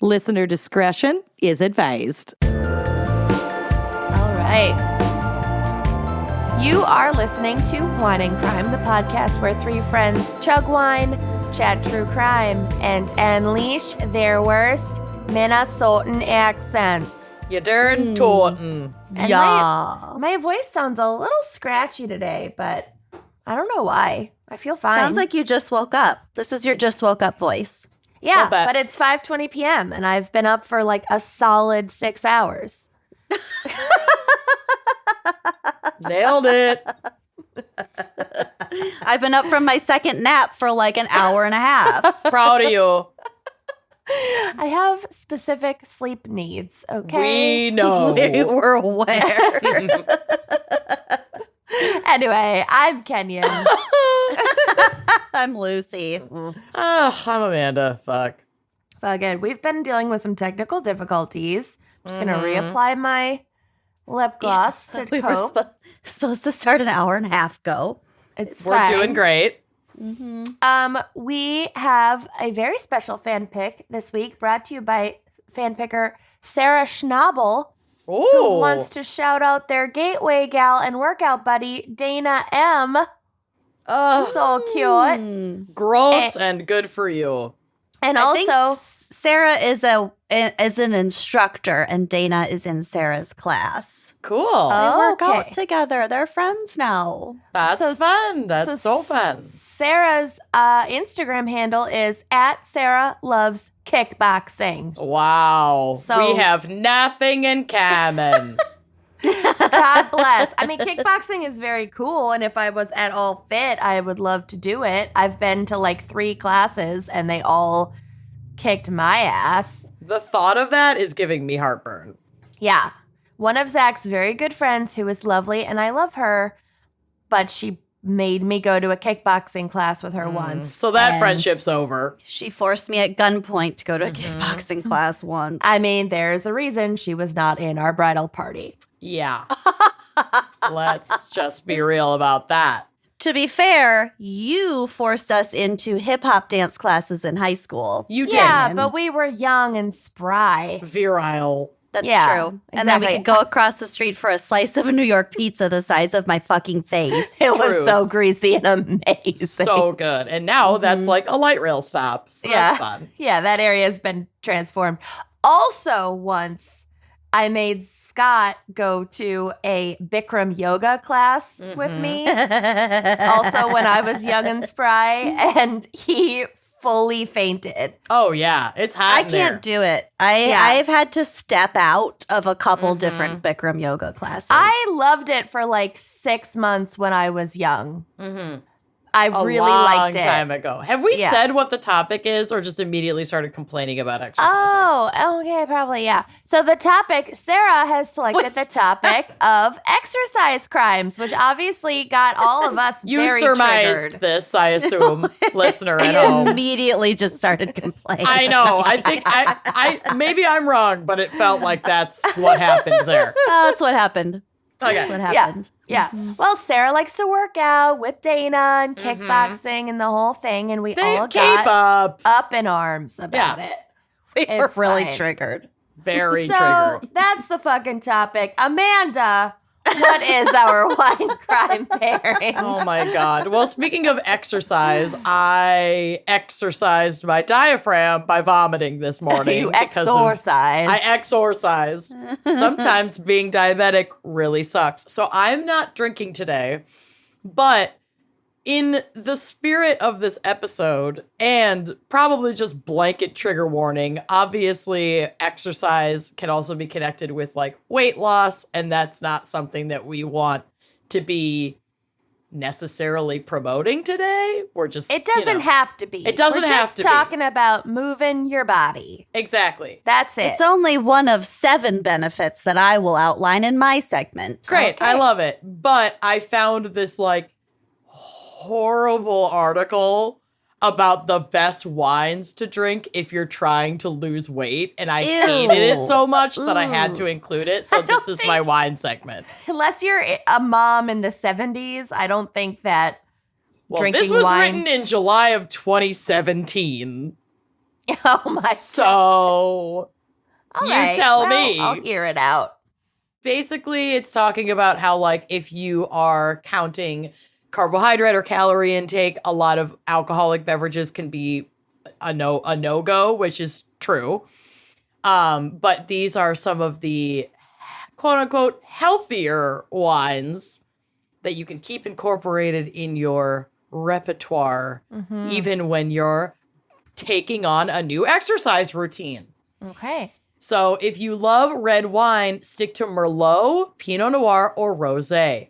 Listener discretion is advised. All right. You are listening to Wine and Crime, the podcast where three friends chug wine, chat true crime, and unleash their worst Minnesotan accents. You darn totin'. And Yeah. my voice sounds a little scratchy today, but I don't know why. I feel fine. Sounds like you just woke up. This is your just woke up voice. yeah, Little bit. but it's 5:20 p.m. and I've been up for like a solid 6 hours. Nailed it. I've been up from my second nap for like an hour and a half. Proud of you. I have specific sleep needs, okay? We know. We were aware. Anyway, I'm Kenyon. I'm Lucy. Oh, I'm Amanda. Fuck. Again, we've been dealing with some technical difficulties. I'm just going to reapply my lip gloss to We were cope. supposed to start an hour and a half ago. It's We're fine. doing great. We have a very special fan pick this week brought to you by fan picker Sarah Schnabel, who Oh. wants to shout out their gateway gal and workout buddy, Dana M. So cute. Gross and good for you. And I think also, Sarah is an instructor, and Dana is in Sarah's class. Cool. They work okay. out together. They're friends now. That's so- fun. That's so fun. Sarah's Instagram handle is @SarahLovesKickboxing. Wow. So- we have nothing in common. God bless. I mean, kickboxing is very cool, and if I was at all fit, I would love to do it. I've been to like 3 classes, and they all kicked my ass. The thought of that is giving me heartburn. Yeah. One of Zach's very good friends, who is lovely, and I love her, but she made me go to a kickboxing class with her once. So that And- friendship's over. She forced me at gunpoint to go to a kickboxing class once. I mean, there's a reason she was not in our bridal party. Yeah. Let's just be real about that. To be fair, you forced us into hip hop dance classes in high school. You did. Yeah, but we were young and spry. Virile. That's Yeah, true. And then we exactly. could go across the street for a slice of a New York pizza the size of my fucking face. It was Truth. so greasy and amazing. So good. And now that's like a light rail stop. So that's fun. Yeah, that area has been transformed. Also, once I made Scott go to a Bikram yoga class with me. Also, when I was young and spry, and he fully fainted. Oh, yeah. It's hot I in there. can't do it. Yeah. I've had to step out of a couple different Bikram yoga classes. I loved it for like 6 months when I was young. I A really long liked it. time ago. Have we Yeah. said what the topic is or just immediately started complaining about exercising? Oh, okay, probably, yeah. So the topic, Sarah has selected the topic of exercise crimes, which obviously got all of us You very surmised triggered. this, I assume, listener at I home. immediately just started complaining. I know. I think I maybe I'm wrong, but it felt like that's what happened there. That's what happened. Okay. That's what Yeah, happened. yeah. Well, Sarah likes to work out with Dana and kickboxing and the whole thing, and we They all keep got up. in arms about Yeah. it. We were It's really fine. triggered. Very So triggered. that's the fucking topic. Amanda, what is our wine crime pairing? Oh my God. Well, speaking of exercise, I exercised my diaphragm by vomiting this morning. You because of- exorcise. I exorcised. Sometimes being diabetic really sucks. So I'm not drinking today, but in the spirit of this episode and probably just blanket trigger warning, obviously exercise can also be connected with like weight loss, and that's not something that we want to be necessarily promoting today. We're just It doesn't have to be. It doesn't We're have just to be. talking about moving your body. Exactly. That's it. It's only one of 7 benefits that I will outline in my segment. Great. Okay. I love it. But I found this like horrible article about the best wines to drink if you're trying to lose weight. And I hated it so much that I had to include it. So this is my wine segment. Unless you're a mom in the 70s, I don't think that Well, drinking this was wine. written in July of 2017. Oh my So, All you right, tell well, me. I'll hear it out. Basically, it's talking about how, like, if you are counting carbohydrate or calorie intake, a lot of alcoholic beverages can be a no-go, which is true. But these are some of the quote-unquote healthier wines that you can keep incorporated in your repertoire, even when you're taking on a new exercise routine. Okay. So if you love red wine, stick to Merlot, Pinot Noir, or Rosé.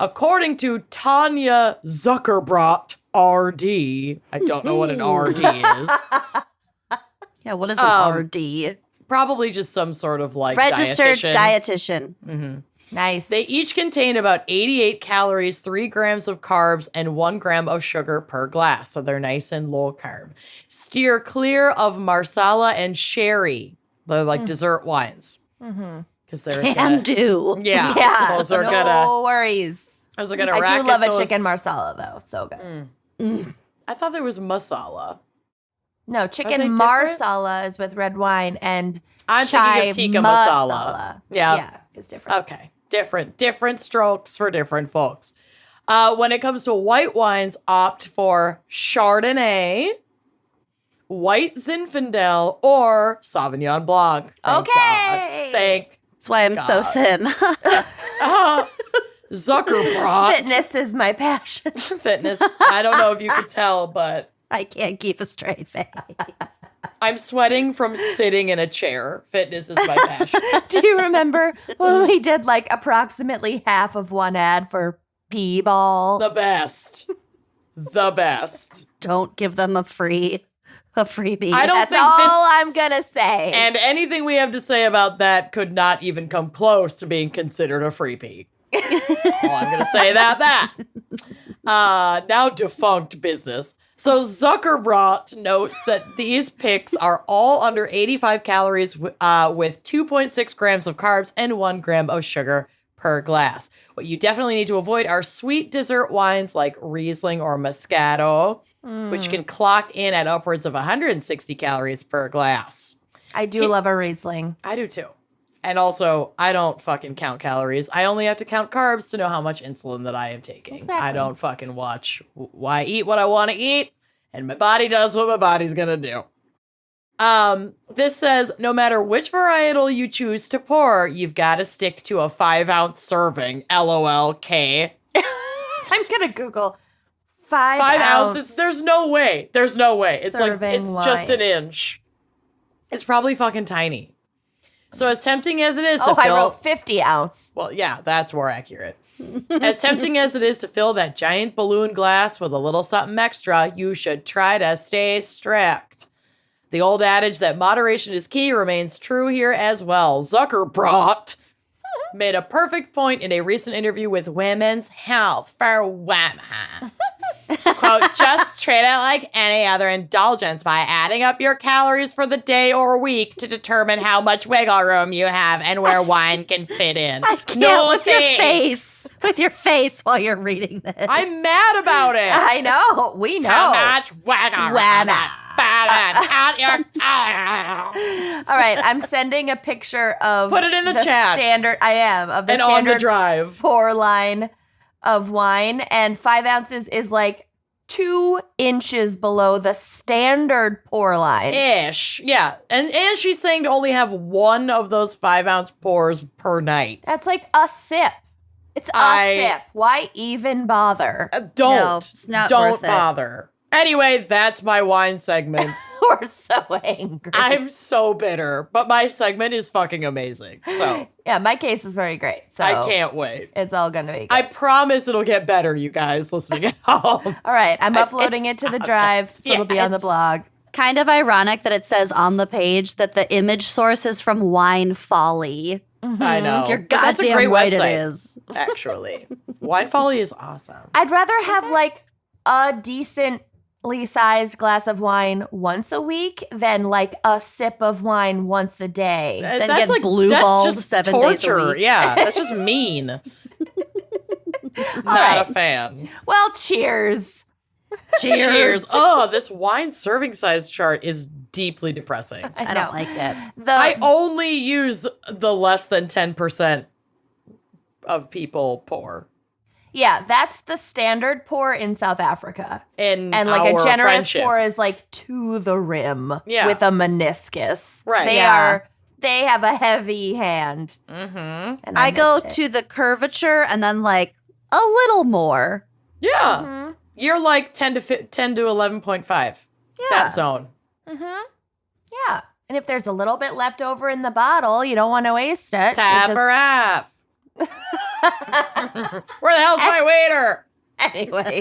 According to Tanya Zuckerbrot, RD, I don't know what an RD is. Yeah, what is an RD? Probably just some sort of like Registered dietitian. Nice. They each contain about 88 calories, 3 grams of carbs, and 1 gram of sugar per glass. So they're nice and low carb. Steer clear of Marsala and Sherry. They're like dessert wines. Because they're Can do. Yeah. yeah. Those are no worries. Those are gonna I do love a those. chicken marsala though. So good. I thought there was masala. No, they chicken different? marsala is with red wine and I'm thinking of tikka masala. Yeah. Yeah, it's different. Okay. Different strokes for different folks. When it comes to white wines, opt for Chardonnay, White Zinfandel, or Sauvignon Blanc. Thank Okay. God. Thank That's why I'm so thin. Zuckerbrot. Fitness is my passion. Fitness. I don't know if you could tell, but I can't keep a straight face. I'm sweating from sitting in a chair. Fitness is my passion. Do you remember when we did like approximately half of one ad for P-ball? The best. The best. Don't give them a freebie. I don't That's think all this- I'm gonna say. And anything we have to say about that could not even come close to being considered a freebie. All I'm going to say that. Now defunct business. So Zuckerbrot notes that these picks are all under 85 calories with 2.6 grams of carbs and 1 gram of sugar per glass. What you definitely need to avoid are sweet dessert wines like Riesling or Moscato, which can clock in at upwards of 160 calories per glass. I do love a Riesling. I do too. And also, I don't fucking count calories. I only have to count carbs to know how much insulin that I am taking. Exactly. I don't fucking watch. I eat what I want to eat, and my body does what my body's gonna do. This says, no matter which varietal you choose to pour, you've got to stick to a 5-ounce serving. LOLK. I'm gonna Google 5 ounces. There's no way. It's like, serving it's just wine. an inch. It's probably fucking tiny. So as tempting as it is to Oh, I fill... wrote 50 ounce. Well, yeah, that's more accurate. As tempting as it is to fill that giant balloon glass with a little something extra, you should try to stay strict. The old adage that moderation is key remains true here as well. Zuckerbrot made a perfect point in a recent interview with Women's Health for Women. Quote, just treat it like any other indulgence by adding up your calories for the day or week to determine how much wiggle room you have and where wine can fit in. I can't No with your thanks. face. With your face while you're reading this. I'm mad about it. I know. We know. How much wiggle room? Whamma. Out your... All right, I'm sending a picture of Put it in the chat. Standard. I am of the And on the standard drive. pour line of wine, and 5 ounces is like 2 inches below the standard pour line. Ish. Yeah. And she's saying to only have one of those 5-ounce pours per night. That's like a sip. It's a sip. Why even bother? Don't. No, it's not Don't worth it. bother. Anyway, that's my wine segment. We're so angry. I'm so bitter, but my segment is fucking amazing. So Yeah, my case is very great. So I can't wait. It's all gonna be good. I promise it'll get better, you guys listening at home. All right, I'm uploading it to the drive, so it'll be on the blog. Kind of ironic that it says on the page that the image source is from Wine Folly. I know. You're But that's a goddamn great right website, it is. actually. Wine Folly is awesome. I'd rather have like a decently sized glass of wine once a week than like a sip of wine once a day. Then That's get like blue that's balled just 7 days a torture. week. Yeah, that's just mean. Not right. a fan. Well, cheers. Cheers. Oh, this wine serving size chart is deeply depressing. I don't like it. I only use the less than 10% of people pour. Yeah, that's the standard pour in South Africa. And like a generous friendship. pour is like to the rim with a meniscus. Right. They have a heavy hand. Mm-hmm. And I go to the curvature and then like a little more. Yeah. Mm-hmm. You're like 10 to 11.5. Yeah. That zone. Mm-hmm. Yeah. And if there's a little bit left over in the bottle, you don't want to waste it. Tap her half. Where the hell's my waiter? Anyway,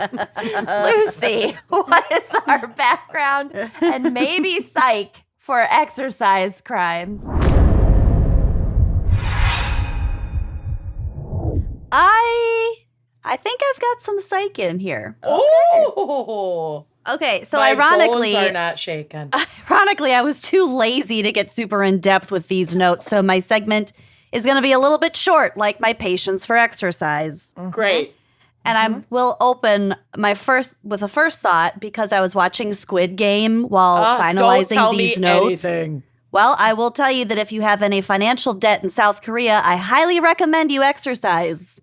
Lucy, what is our background and maybe psych for exercise crimes? I think I've got some psych in here. Oh. Okay, so My ironically, bones are not shaken. I was too lazy to get super in depth with these notes, so my segment is going to be a little bit short, like my patience for exercise. Great. And I will open with a first thought because I was watching Squid Game while finalizing don't tell these me notes. Anything. Well, I will tell you that if you have any financial debt in South Korea, I highly recommend you exercise.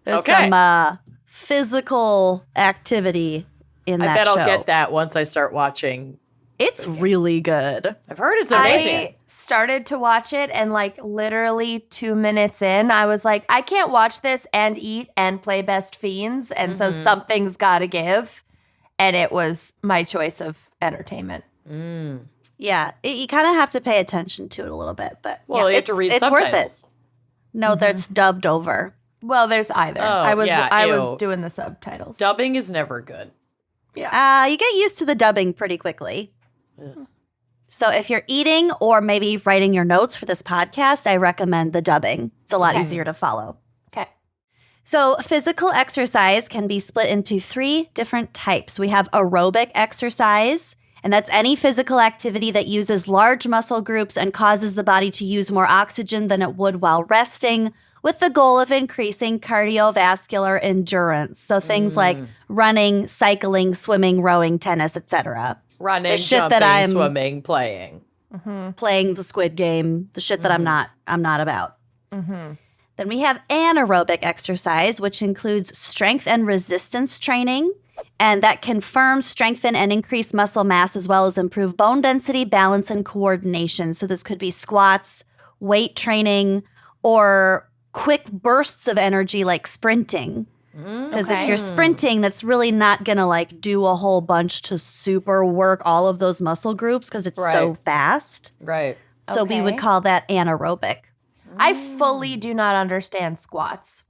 There's some physical activity in that I bet show. I'll get that once I start watching. It's really good. I've heard it's amazing. I started to watch it and like literally 2 minutes in, I was like, I can't watch this and eat and play Best Fiends. And so something's got to give. And it was my choice of entertainment. Mm. Yeah, you kind of have to pay attention to it a little bit, but Well, you have to read it's subtitles. worth it. No, that's dubbed over. Well, there's either. Oh, I was ew. doing the subtitles. Dubbing is never good. You get used to the dubbing pretty quickly. Ugh. So if you're eating or maybe writing your notes for this podcast, I recommend the dubbing. It's a lot easier to follow. Okay. So physical exercise can be split into 3 different types. We have aerobic exercise, and that's any physical activity that uses large muscle groups and causes the body to use more oxygen than it would while resting, with the goal of increasing cardiovascular endurance. So things like running, cycling, swimming, rowing, tennis, etc. Running, The shit jumping, that I'm- swimming, playing. Playing the Squid Game, the shit that I'm not about. Then we have anaerobic exercise, which includes strength and resistance training, and that confirms, strengthen, and increase muscle mass as well as improve bone density, balance, and coordination. So this could be squats, weight training, or quick bursts of energy like sprinting. Because if you're sprinting, that's really not going to like do a whole bunch to super work all of those muscle groups because it's so fast. Right. So we would call that anaerobic. I fully do not understand squats.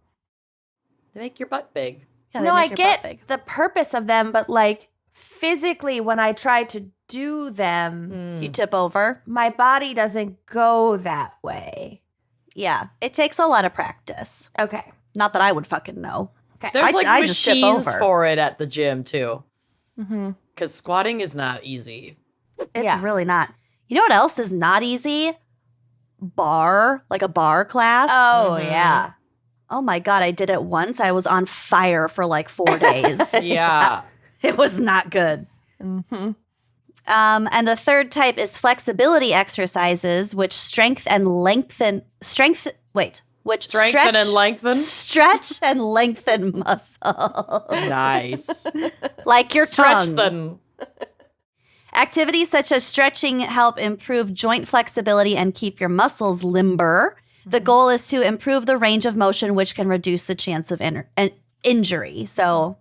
They make your butt big. Yeah, they No, I make your butt get big. the purpose of them, but like physically when I try to do them, You tip over. my body doesn't go that way. Yeah, it takes a lot of practice. Okay. Not that I would fucking know. Okay. There's like I just tip machines over. for it at the gym too. Mm-hmm. Because squatting is not easy. It's really not. You know what else is not easy? Bar, like a bar class. Oh, yeah. Oh my God, I did it once. I was on fire for like 4 days. Yeah. It was not good. Mm-hmm. And the third type is flexibility exercises, which strengthen and lengthen muscle. Stretch and lengthen muscle. Nice. Like your Stretch tongue. them. Activities such as stretching help improve joint flexibility and keep your muscles limber. The goal is to improve the range of motion, which can reduce the chance of injury. So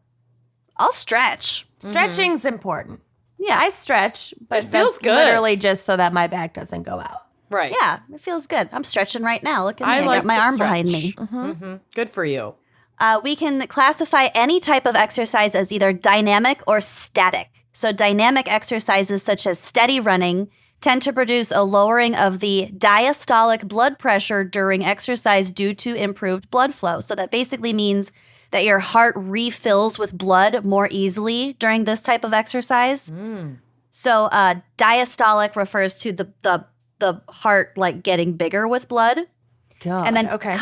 I'll stretch. Stretching's important. Yeah. I stretch, but It feels that's good. literally just so that my back doesn't go out. Right. Yeah, it feels good. I'm stretching right now. Look at me. I I like got my to arm stretch. behind me. Mm-hmm. Good for you. We can classify any type of exercise as either dynamic or static. So dynamic exercises such as steady running tend to produce a lowering of the diastolic blood pressure during exercise due to improved blood flow. So that basically means that your heart refills with blood more easily during this type of exercise. So diastolic refers to the heart like getting bigger with blood. God. And then okay.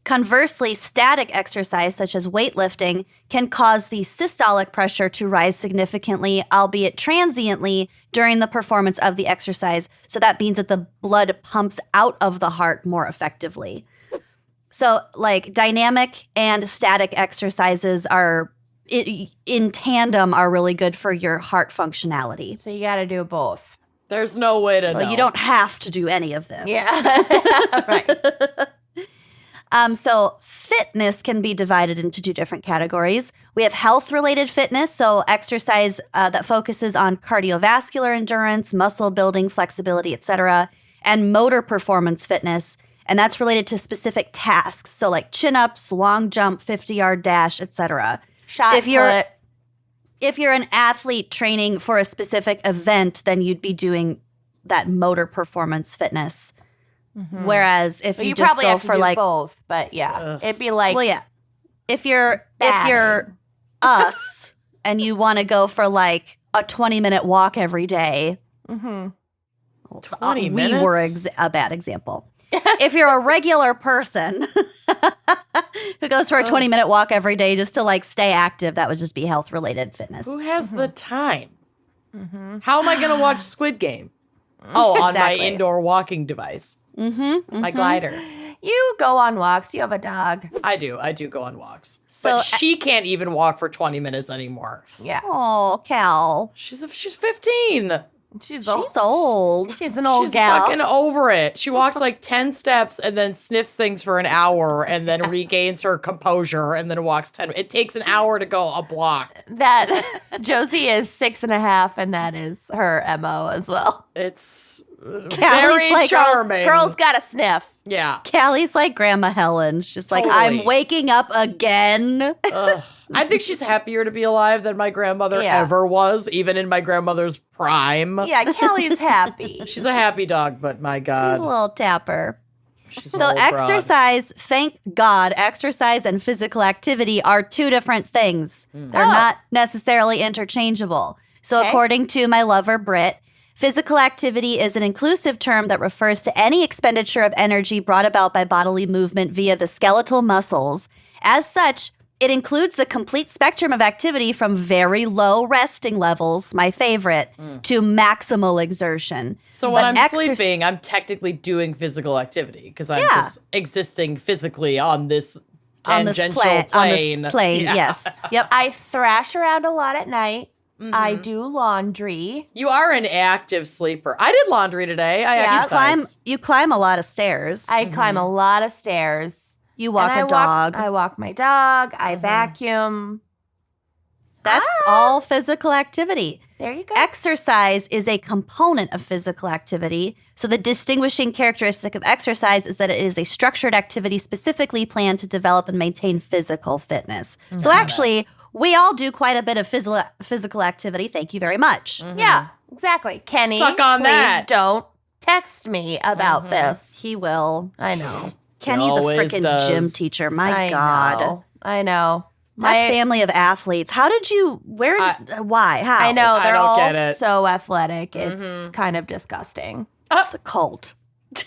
Conversely, static exercise, such as weightlifting, can cause the systolic pressure to rise significantly, albeit transiently, during the performance of the exercise. So that means that the blood pumps out of the heart more effectively. So, like, dynamic and static exercises are, in tandem, are really good for your heart functionality. So you got to do both. There's no way to know. Well, you don't have to do any of this. Yeah. Right. So fitness can be divided into two different categories. We have health-related fitness, so exercise that focuses on cardiovascular endurance, muscle building, flexibility, etc., and motor performance fitness, and that's related to specific tasks, so like chin-ups, long jump, 50-yard dash, etc. Shot If you're put. If you're an athlete training for a specific event, then you'd be doing that motor performance fitness. Whereas if But you you just probably go have to for do like, both. But yeah, it'd be like, well, yeah, if you're batting. us and you want to go for like a 20-minute walk every day, 20 we minutes? were a bad example. If you're a regular person who goes for a 20-minute walk every day just to like stay active, that would just be health-related fitness. Who has the time? How am I going to watch Squid Game? Oh, on my Exactly. indoor walking device. My glider. you go on walks. You have a dog. I do go on walks. So- but she can't even walk for 20 minutes anymore. Yeah. Oh, Cal. She's 15. She's She's old. She's an old She's gal. fucking over it. She walks like 10 steps and then sniffs things for an hour and then regains her composure and then walks 10. It takes an hour to go a block. That Josie is 6.5, and that is her MO as well. It's Callie's very like, charming. Girls got to sniff. Yeah. Callie's like Grandma Helen. She's like, Totally. I'm waking up again. Ugh. I think she's happier to be alive than my grandmother Yeah. ever was, even in my grandmother's prime. Yeah, Kelly's happy. She's a happy dog, but my She's a God. little tapper. She's So an old broad. exercise, thank God, exercise and physical activity are two different things. They're not necessarily interchangeable. So Okay. according to my lover, Britt, physical activity is an inclusive term that refers to any expenditure of energy brought about by bodily movement via the skeletal muscles. As such, it includes the complete spectrum of activity from very low resting levels, my favorite, to maximal exertion. So when But I'm sleeping, I'm technically doing physical activity because I'm just existing physically on this tangential plane. Yeah. Yes. Yep. I thrash around a lot at night. I do laundry. You are an active sleeper. I did laundry today. I Yeah. exercised. You climb a lot of stairs. I climb a lot of stairs. You walk And a dog. I walk my dog. I vacuum. That's all physical activity. There you go. Exercise is a component of physical activity. So the distinguishing characteristic of exercise is that it is a structured activity specifically planned to develop and maintain physical fitness. So actually, we all do quite a bit of physical activity. Thank you very much. Yeah, exactly. Kenny, Suck on please that. don't text me about this. He will. I know. Kenny's a always freaking does. gym teacher. My I God. know. I know. That family of athletes. How did you, why, how? I know. I They're don't all get it. so athletic. It's kind of disgusting. It's a cult.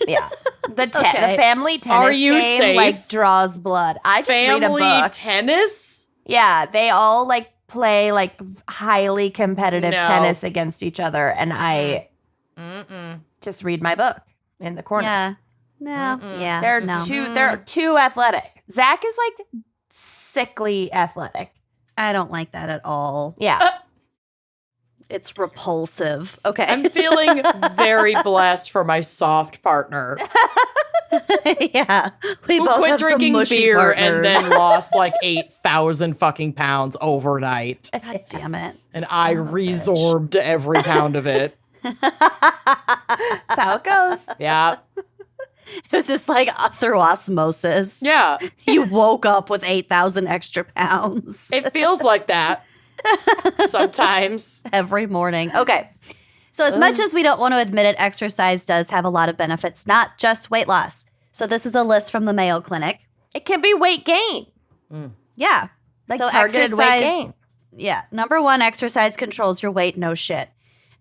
Yeah. The Okay. family tennis Are you game safe? like draws blood. I just read a Family book. tennis? Yeah, they all like play like highly competitive No. tennis against each other, and I just read my book in the corner. Yeah. No. Yeah. They're too athletic. Zach is like sickly athletic. I don't like that at all. Yeah. It's repulsive. Okay. I'm feeling very blessed for my soft partner yeah. We who both quit have some drinking mushy beer partners. and then lost like 8,000 fucking pounds overnight. God damn it. And I resorbed every pound of it. That's how it goes. Yeah. It was just like through osmosis. Yeah. You woke up with 8,000 extra pounds It feels like that sometimes. every morning. Okay. So as much as we don't want to admit it, exercise does have a lot of benefits, not just weight loss. So this is a list from the Mayo Clinic. It can be weight gain. Yeah. Like so targeted weight gain. Yeah. Number one, exercise controls your weight. No shit.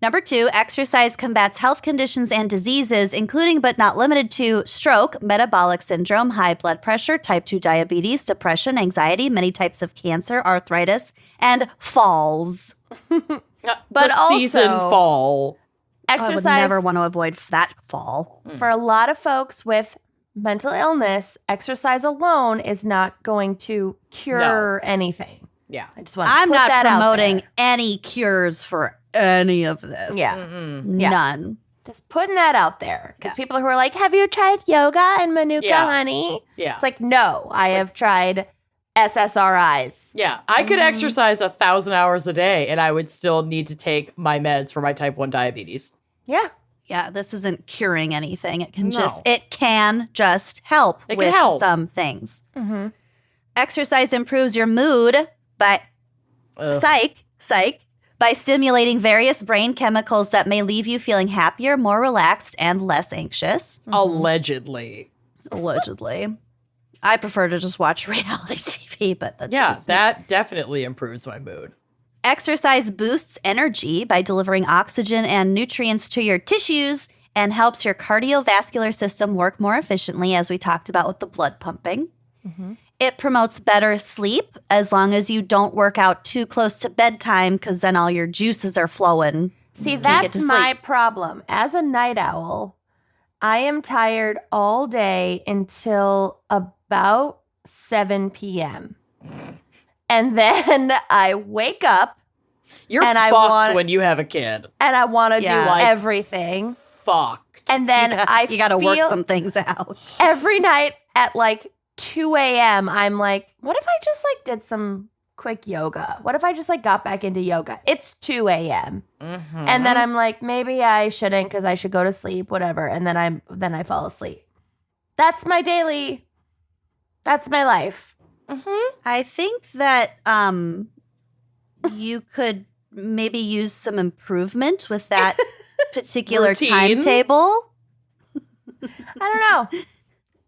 Number 2, exercise combats health conditions and diseases, including but not limited to stroke, metabolic syndrome, high blood pressure, type 2 diabetes, depression, anxiety, many types of cancer, arthritis, and falls. But the also, season fall. exercise I would never want to avoid that fall. for a lot of folks with mental illness, exercise alone is not going to cure anything. Yeah. I just want to I'm put not that out promoting there. any cures for any of this. Yeah. Yeah. None. Just putting that out there. Because Yeah. people who are like, have you tried yoga and Manuka Yeah. honey? Yeah. It's like, no, I have tried SSRIs. Yeah. I could exercise 1,000 hours a day and I would still need to take my meds for my type 1 diabetes. Yeah. Yeah, this isn't curing anything. It can No. just help It can with help. some things. Mm-hmm. Exercise improves your mood by Ugh. psych by stimulating various brain chemicals that may leave you feeling happier, more relaxed, and less anxious. Allegedly. Allegedly. I prefer to just watch reality TV, but that's Yeah, just me. that definitely improves my mood. Exercise boosts energy by delivering oxygen and nutrients to your tissues and helps your cardiovascular system work more efficiently, as we talked about with the blood pumping. Mm-hmm. It promotes better sleep as long as you don't work out too close to bedtime, because then all your juices are flowing. See, get that's to my sleep. problem. As a night owl, I am tired all day until about 7 p.m. And then I wake up You're And I fucked want- when you have a kid. and I want to Yeah. do Like, everything. Fucked. And then You got to work feel some things out. every night at like 2 a.m. I'm like, what if I just like did some quick yoga? What if I just like got back into yoga? It's 2 a.m. Mhm. And then I'm like, maybe I shouldn't because I should go to sleep, whatever. And then I fall asleep. That's my life. I think that you could maybe use some improvement with that particular Routine? I timetable. don't know.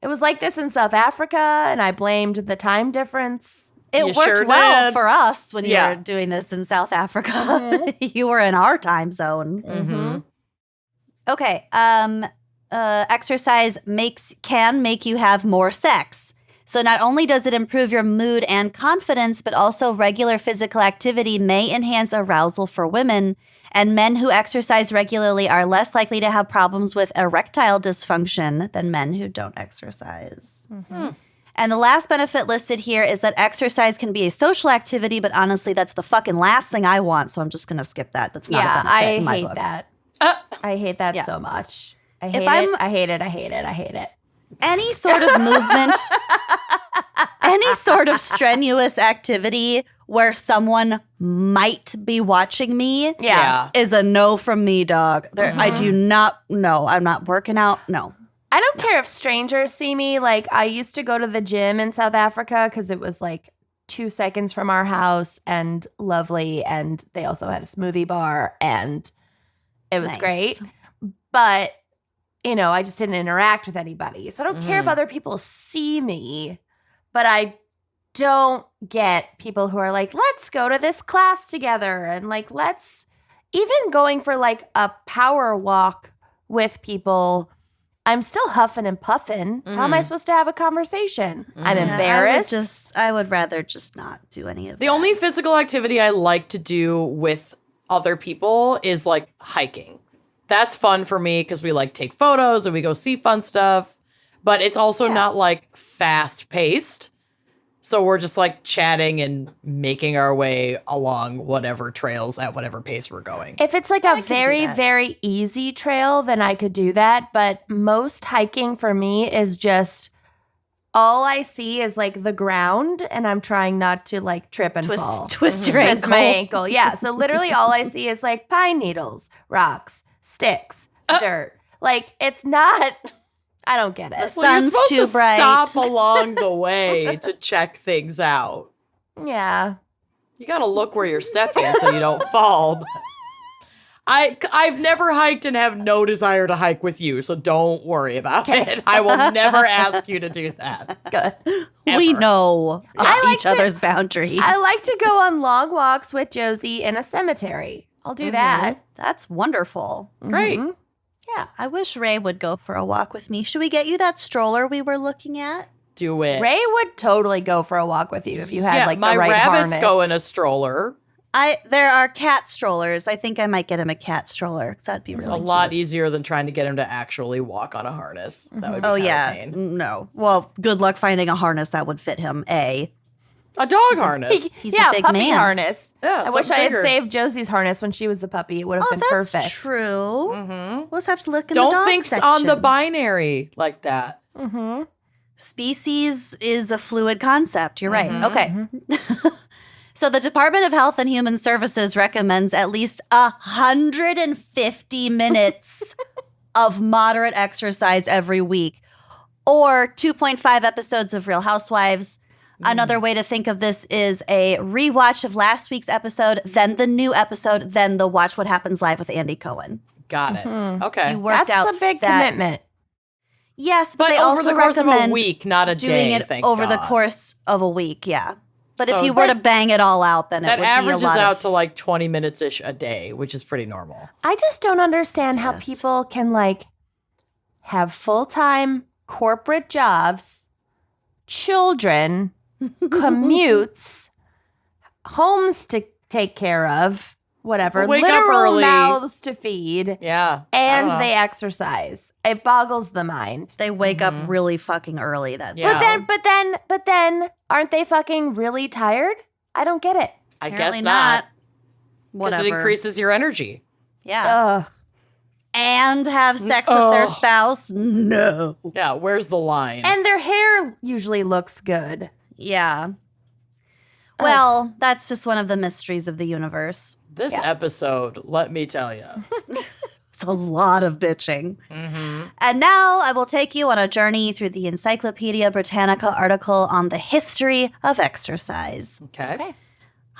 It was like this in South Africa, and I blamed the time difference. It You worked sure well did. for us when you Yeah. were doing this in South Africa. You were in our time zone. Mhm. Okay. Exercise can make you have more sex. So not only does it improve your mood and confidence, but also regular physical activity may enhance arousal for women. And men who exercise regularly are less likely to have problems with erectile dysfunction than men who don't exercise. And the last benefit listed here is that exercise can be a social activity, but honestly, that's the fucking last thing I want. So I'm just going to skip that. That's not a Yeah, benefit I in my hate book. that. Uh, I hate that Yeah. so much. I If hate it. I'm- I hate it. I hate it. I hate it. Any sort of movement, any sort of strenuous activity where someone might be watching me Yeah. is a no from me, dog. I do not, no, I'm not working out. No. I don't care if strangers see me. Like, I used to go to the gym in South Africa because it was like 2 seconds from our house and lovely. And they also had a smoothie bar and it was Nice. great. But, you know, I just didn't interact with anybody. So I don't care if other people see me, but I don't get people who are like, let's go to this class together. And like, let's even going for like a power walk with people. I'm still huffing and puffing. How am I supposed to have a conversation? I'm Mhm. embarrassed. I would rather just not do any of The that. only physical activity I like to do with other people is like hiking. That's fun for me because we like take photos and we go see fun stuff, but it's also not like fast paced. So we're just like chatting and making our way along whatever trails at whatever pace we're going. If it's like I a can do very, that. very easy trail, then I could do that. But most hiking for me is just all I see is like the ground, and I'm trying not to like trip and fall. twist your Twist ankle. my ankle. Yeah. So literally all I see is like pine needles, rocks, sticks, dirt. Like it's not, I don't get it. The Well, you're sun's supposed too to bright. stop along the way to check things out. Yeah. You got to look where you're stepping so you don't fall. But I've never hiked and have no desire to hike with you, so don't worry about it. I will never ask you to do that. Good. We Ever. know I like each to- other's boundaries. I like to go on long walks with Josie in a cemetery. I'll do that. That's wonderful. Great. Yeah. I wish Ray would go for a walk with me. Should we get you that stroller we were looking at? Do it. Ray would totally go for a walk with you if you had like my the right rabbits harness. go in a stroller. There are cat strollers. I think I might get him a cat stroller 'cause that'd be It's really a lot cute. easier than trying to get him to actually walk on a harness. That would be Oh kind of yeah, a pain. no. Well, good luck finding a harness that would fit him. A dog harness. He's yeah, a big puppy man. harness. Yeah, I wish I something had bigger. saved Josie's harness when she was a puppy. It would have Oh, been that's perfect. true. We'll just have to look in the Don't dog think section. on the binary like that. Species is a fluid concept. You're right. Okay. So the Department of Health and Human Services recommends at least 150 minutes of moderate exercise every week, or 2.5 episodes of Real Housewives. Another way to think of this is a rewatch of last week's episode, then the new episode, then the Watch What Happens Live with Andy Cohen. Got it. Okay. You worked That's out a big that- commitment. Yes, But they over also the course of a recommend week, not a doing day, it thank over the God. course of a week. Yeah, but So if you were to that- bang it all out, then That it would averages be a lot out of, to like 20 minutes-ish a day, which is pretty normal. I just don't understand how Yes. people can like have full-time corporate jobs, children, commutes, homes to take care of, whatever, Wake up literal early. mouths to feed, Yeah. I and don't know. they exercise. It boggles the mind. They wake up really fucking early. That's Yeah. But then, aren't they fucking really tired? I don't get it. I apparently guess not. Whatever. Because it increases your energy. Yeah, Ugh. and have sex with their spouse. No. Yeah, where's the line? And their hair usually looks good. Yeah. Well, that's just one of the mysteries of the universe. This Yeah. episode, let me tell you. It's a lot of bitching. And now I will take you on a journey through the Encyclopedia Britannica article on the history of exercise. Okay.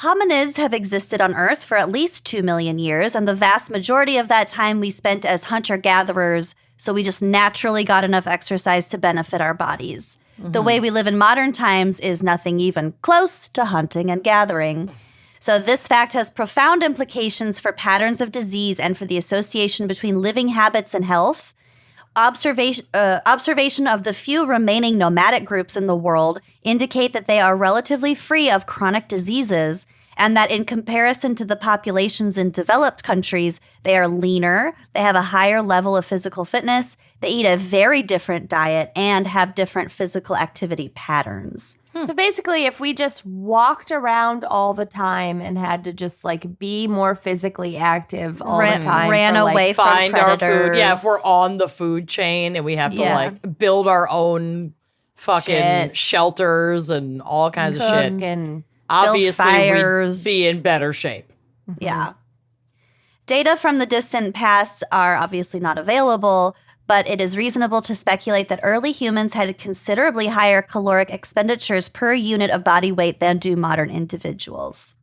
Hominids have existed on Earth for at least 2 million years, and the vast majority of that time we spent as hunter-gatherers, so we just naturally got enough exercise to benefit our bodies. The way we live in modern times is nothing even close to hunting and gathering. So this fact has profound implications for patterns of disease and for the association between living habits and health. Observation of the few remaining nomadic groups in the world indicate that they are relatively free of chronic diseases, and that in comparison to the populations in developed countries, they are leaner, they have a higher level of physical fitness, they eat a very different diet, and have different physical activity patterns. So basically, if we just walked around all the time and had to just like be more physically active all Ran- the time, ran for, like, away from Find our food. predators. Yeah, if we're on the food chain and we have to Yeah. like build our own fucking Shit. shelters and all kinds of shit. cook and Obviously, fires. we'd be in better shape. Yeah. Data from the distant past are obviously not available, but it is reasonable to speculate that early humans had considerably higher caloric expenditures per unit of body weight than do modern individuals.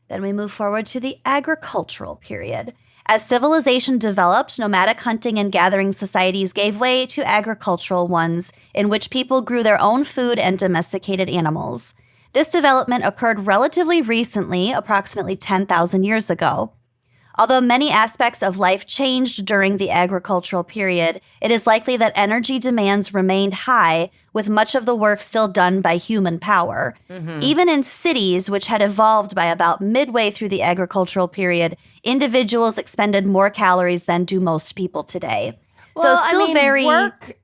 Then we move forward to the agricultural period. As civilization developed, nomadic hunting and gathering societies gave way to agricultural ones, in which people grew their own food and domesticated animals. This development occurred relatively recently, approximately 10,000 years ago. Although many aspects of life changed during the agricultural period, it is likely that energy demands remained high, with much of the work still done by human power. Even in cities, which had evolved by about midway through the agricultural period, individuals expended more calories than do most people today. Well, so still very work,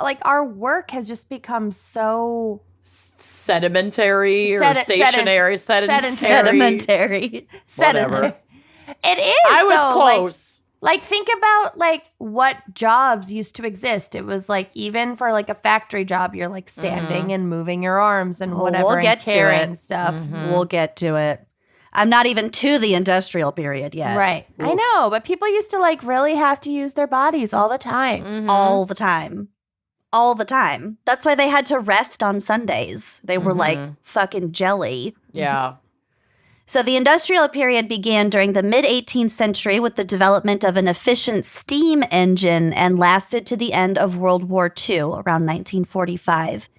like our work has just become so Sedimentary or stationary. sedentary. sedimentary. Whatever. It is. I was though, like- close. Like, think about like what jobs used to exist. It was like even for like a factory job, you're like standing and moving your arms and whatever, we'll and get to carrying it. stuff. We'll get to it. I'm not even to the industrial period yet. Right. I know, but people used to like really have to use their bodies all the time. All the time. All the time. That's why they had to rest on Sundays. They were like fucking jelly. Yeah. So the industrial period began during the mid-18th century with the development of an efficient steam engine and lasted to the end of World War II, around 1945.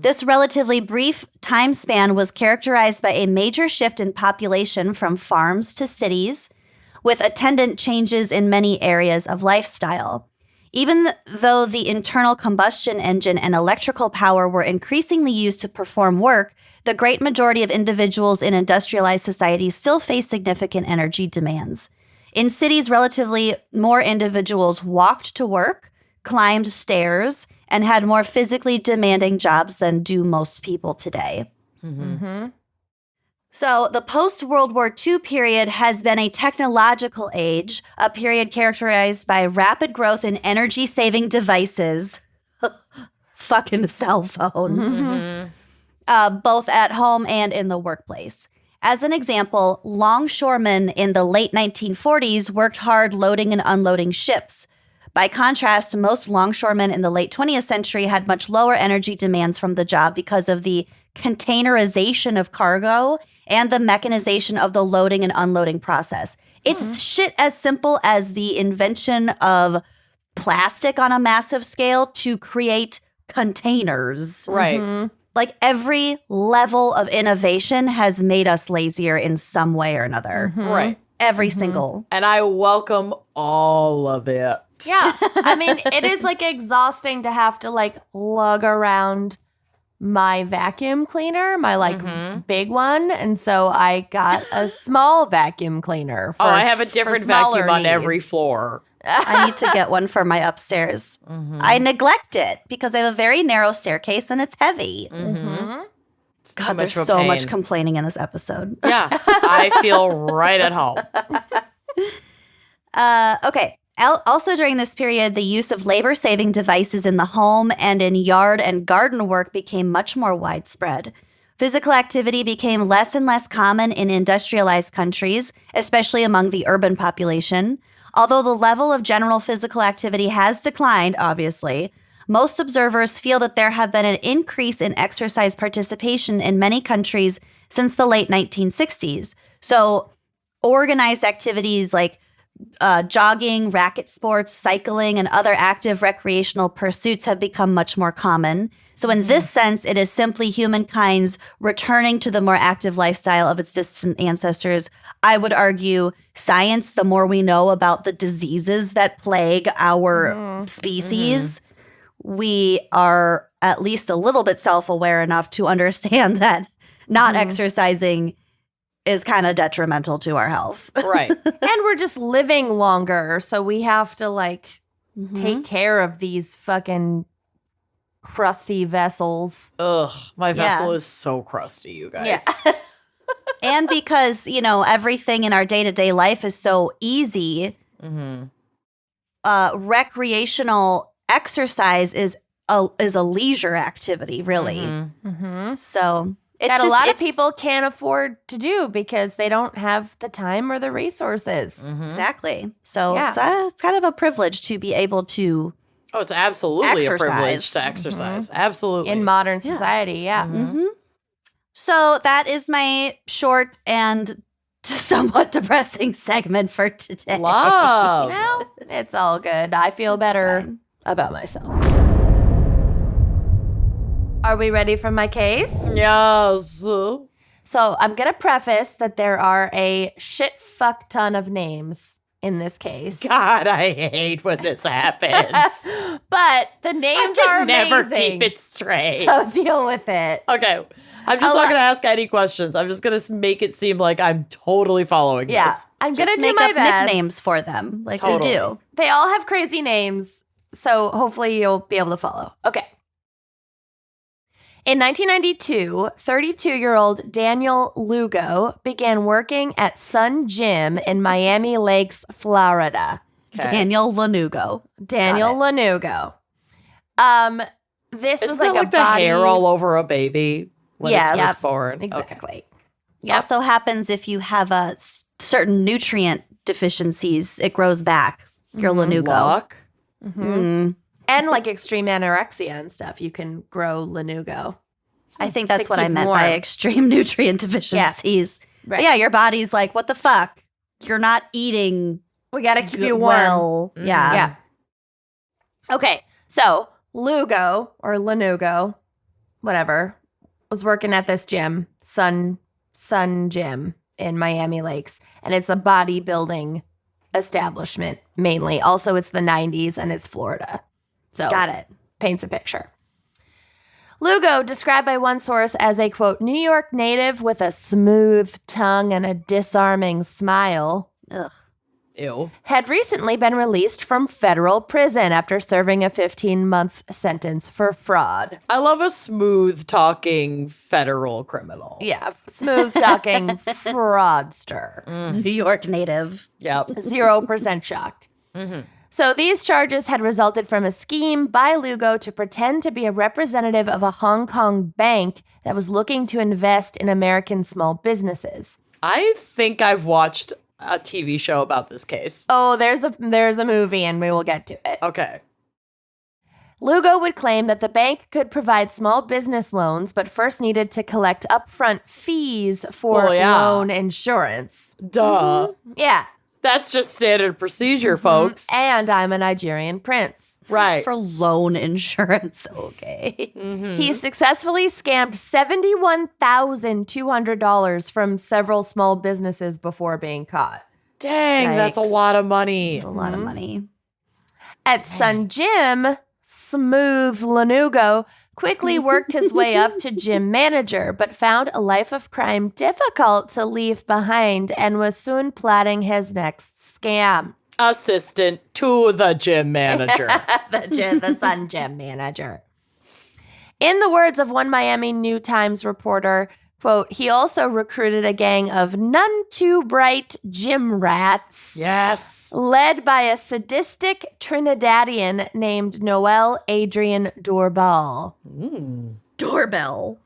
This relatively brief time span was characterized by a major shift in population from farms to cities, with attendant changes in many areas of lifestyle. Even though the internal combustion engine and electrical power were increasingly used to perform work, the great majority of individuals in industrialized societies still face significant energy demands. In cities, relatively more individuals walked to work, climbed stairs, and had more physically demanding jobs than do most people today. So the post-World War II period has been a technological age, a period characterized by rapid growth in energy-saving devices, fucking cell phones, both at home and in the workplace. As an example, longshoremen in the late 1940s worked hard loading and unloading ships. By contrast, most longshoremen in the late 20th century had much lower energy demands from the job because of the containerization of cargo and the mechanization of the loading and unloading process. It's shit as simple as the invention of plastic on a massive scale to create containers. Right. Like every level of innovation has made us lazier in some way or another. Right. Every single. And I welcome all of it. Yeah. I mean, it is like exhausting to have to like lug around my vacuum cleaner, my like big one. And so I got a small vacuum cleaner. For, I have a different smaller vacuum on needs. every floor. I need to get one for my upstairs. I neglect it because I have a very narrow staircase and it's heavy. God, there's much of a so much pain. complaining in this episode. Yeah. I feel right at home. Okay. Also during this period, the use of labor-saving devices in the home and in yard and garden work became much more widespread. Physical activity became less and less common in industrialized countries, especially among the urban population. Although the level of general physical activity has declined, obviously, most observers feel that there have been an increase in exercise participation in many countries since the late 1960s. So organized activities like jogging, racket sports, cycling, and other active recreational pursuits have become much more common. So in this sense, it is simply humankind's returning to the more active lifestyle of its distant ancestors. I would argue science, the more we know about the diseases that plague our species, we are at least a little bit self-aware enough to understand that not exercising is kind of detrimental to our health. Right. And we're just living longer. So we have to like take care of these fucking crusty vessels. Ugh. My vessel is so crusty, you guys. Yeah. And because, you know, everything in our day-to-day life is so easy, recreational exercise is a leisure activity, really. So it's That just, a lot of it's- people can't afford to do because they don't have the time or the resources. Exactly. So Yeah. it's kind of a privilege to be able to Oh, it's absolutely a privilege Exercise. to exercise. Absolutely. In modern society, yeah. So that is my short and somewhat depressing segment for today. Love. Well, it's all good. I feel better fine. about myself. Are we ready for my case? Yes. So I'm going to preface that there are a shit fuck ton of names in this case. God, I hate when this happens. But the names are amazing. Never keep it straight. So deal with it. Okay. I'm just not going to ask any questions. I'm just going to make it seem like I'm totally following Yeah. this. I'm going Just to do make my up best. nicknames for them, like Totally. we do. They all have crazy names, so hopefully you'll be able to follow. Okay. In 1992, 32-year-old Daniel Lugo began working at Sun Gym in Miami Lakes, Florida. Okay. Daniel Lanugo. Daniel Lanugo. This Isn't was that like a like the body... hair all over a baby when Yes. it's Yep. first born? Okay. Exactly. It also happens if you have a certain nutrient deficiencies, it grows back. Your Lanugo. Luck. And like extreme anorexia and stuff, you can grow Lanugo. I think that's To what I keep meant warm. by extreme nutrient deficiencies. But yeah, your body's like, what the fuck? You're not eating. We got to keep you warm. Well, yeah. Yeah. Okay, so Lugo or Lanugo, whatever, was working at this gym, Sun Gym in Miami Lakes, and it's a bodybuilding establishment mainly. Also, it's the 90s and it's Florida. So Got it. Paints a picture. Lugo, described by one source as a, quote, New York native with a smooth tongue and a disarming smile, Ugh. Ew. had recently been released from federal prison after serving a 15-month sentence for fraud. I love a smooth talking federal criminal. Yeah, smooth-talking fraudster. New York native. Yep. 0% shocked. So these charges had resulted from a scheme by Lugo to pretend to be a representative of a Hong Kong bank that was looking to invest in American small businesses. I think I've watched a TV show about this case. Oh, there's a movie, and we will get to it. Okay. Lugo would claim that the bank could provide small business loans, but first needed to collect upfront fees for loan insurance. Duh. Yeah. That's just standard procedure, folks. And I'm a Nigerian prince. Right. For loan insurance. Okay. He successfully scammed $71,200 from several small businesses before being caught. Dang, that's a Yikes. lot of money. It's a lot of money. At Sun Gym, Smooth Lanugo quickly worked his way up to gym manager, but found a life of crime difficult to leave behind and was soon plotting his next scam. Assistant to the gym manager. the Sun Gym manager. In the words of one Miami New Times reporter, quote, he also recruited a gang of none too bright gym rats. Yes. Led by a sadistic Trinidadian named Noel Adrian Doorbell. Doorbell.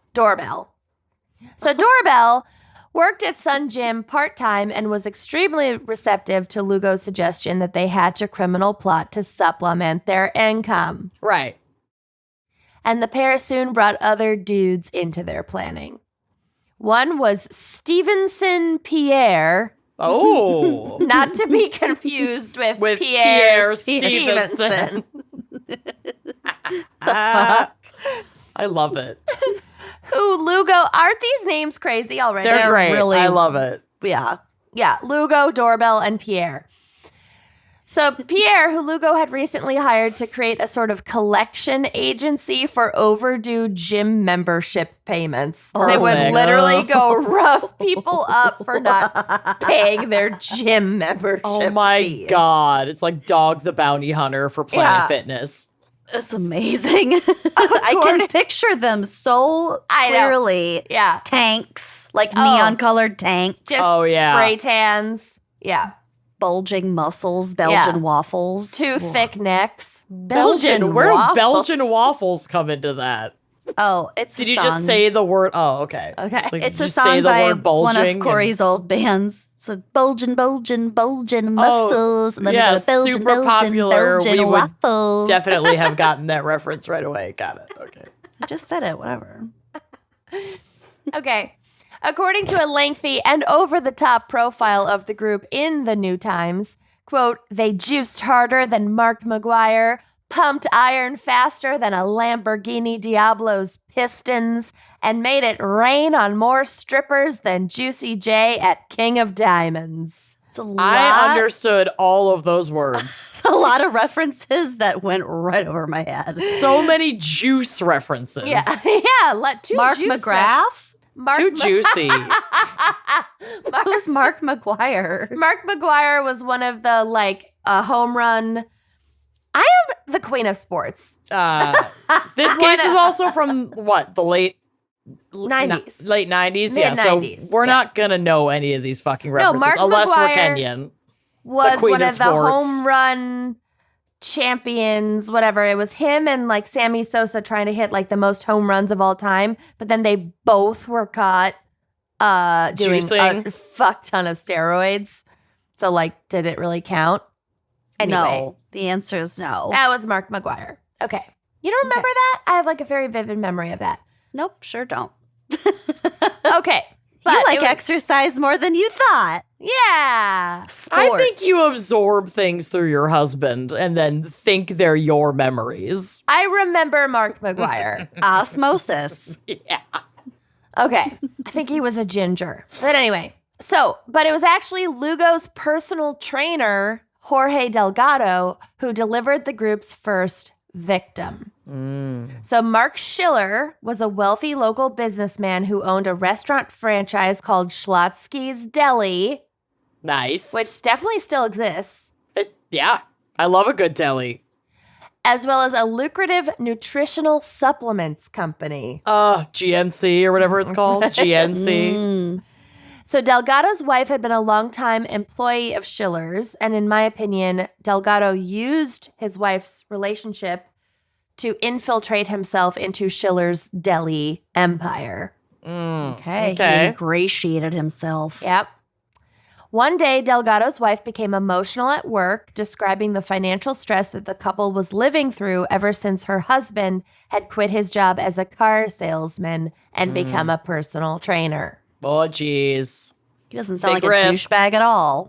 So Doorbell worked at Sun Gym part-time and was extremely receptive to Lugo's suggestion that they hatch a criminal plot to supplement their income. Right. And the pair soon brought other dudes into their planning. One was Stevenson Pierre, Oh. not to be confused with Pierre Stevenson. I love it. Who Lugo, aren't these names crazy already? They're great. really- I love it. Yeah. Yeah, Lugo, Doorbell, and Pierre. So Pierre, who Lugo had recently hired to create a sort of collection agency for overdue gym membership payments. They would Perfect. literally go rough people up for not paying their gym membership Oh my fees. God. It's like Dog the Bounty Hunter for Planet Yeah. Fitness. It's amazing. I can picture them so I know. clearly. Yeah. Tanks, like neon colored tanks, Just Oh, yeah. spray tans. Yeah. bulging muscles, Belgian Yeah. waffles. Two thick necks. Where do waffle. Belgian waffles come into that? Oh, it's Did a you song. just say the word? Oh, okay. Okay. It's, like, It's did a you song say the by word bulging one of and- Corey's old bands. It's like bulging muscles. And then yeah, we got Belgian, super Belgian, popular. Belgian We would waffles. definitely have gotten that reference right away. Got it. Okay. I just said it, whatever. Okay. According to a lengthy and over-the-top profile of the group in the New Times, quote, they juiced harder than Mark McGuire, pumped iron faster than a Lamborghini Diablo's pistons, and made it rain on more strippers than Juicy J at King of Diamonds. It's a lot, I understood all of those words. a lot of references that went right over my head. So many juice references. Yeah. Yeah. Two Mark juice McGrath? Mark Too juicy. Who's Mark McGuire? Mark McGuire was one of the home run. I am the queen of sports. This case is also from what? The late 90s. Late 90s? Yeah, so Mid-90s, we're yeah. not going to know any of these fucking references Mark unless we're McGuire- Kenyan. Was queen one of of the sports. home run champions, whatever. It was him and Sammy Sosa trying to hit the most home runs of all time. But then they both were caught doing Juicing. a fuck ton of steroids. So did it really count? Anyway, No. The answer is no. that was Mark McGuire. Okay. You don't remember that? I have a very vivid memory of that. Nope, sure don't. Okay. You it like was- exercise more than you thought. Yeah. I think you absorb things through your husband and then think they're your memories. I remember Mark McGuire. Osmosis. Yeah. Okay. I think he was a ginger. But anyway, but it was actually Lugo's personal trainer, Jorge Delgado, who delivered the group's first victim. So Mark Schiller was a wealthy local businessman who owned a restaurant franchise called Schlotsky's Deli, Nice. which definitely still exists, Yeah. I love a good deli. as well as a lucrative nutritional supplements company. GNC or whatever it's called. GNC. So Delgado's wife had been a longtime employee of Schiller's, and in my opinion, Delgado used his wife's relationship to infiltrate himself into Schiller's deli empire. Okay. He Okay. ingratiated himself. Yep. One day, Delgado's wife became emotional at work, describing the financial stress that the couple was living through ever since her husband had quit his job as a car salesman and become a personal trainer. Oh, jeez. He doesn't sound Big like risk. a douchebag at all.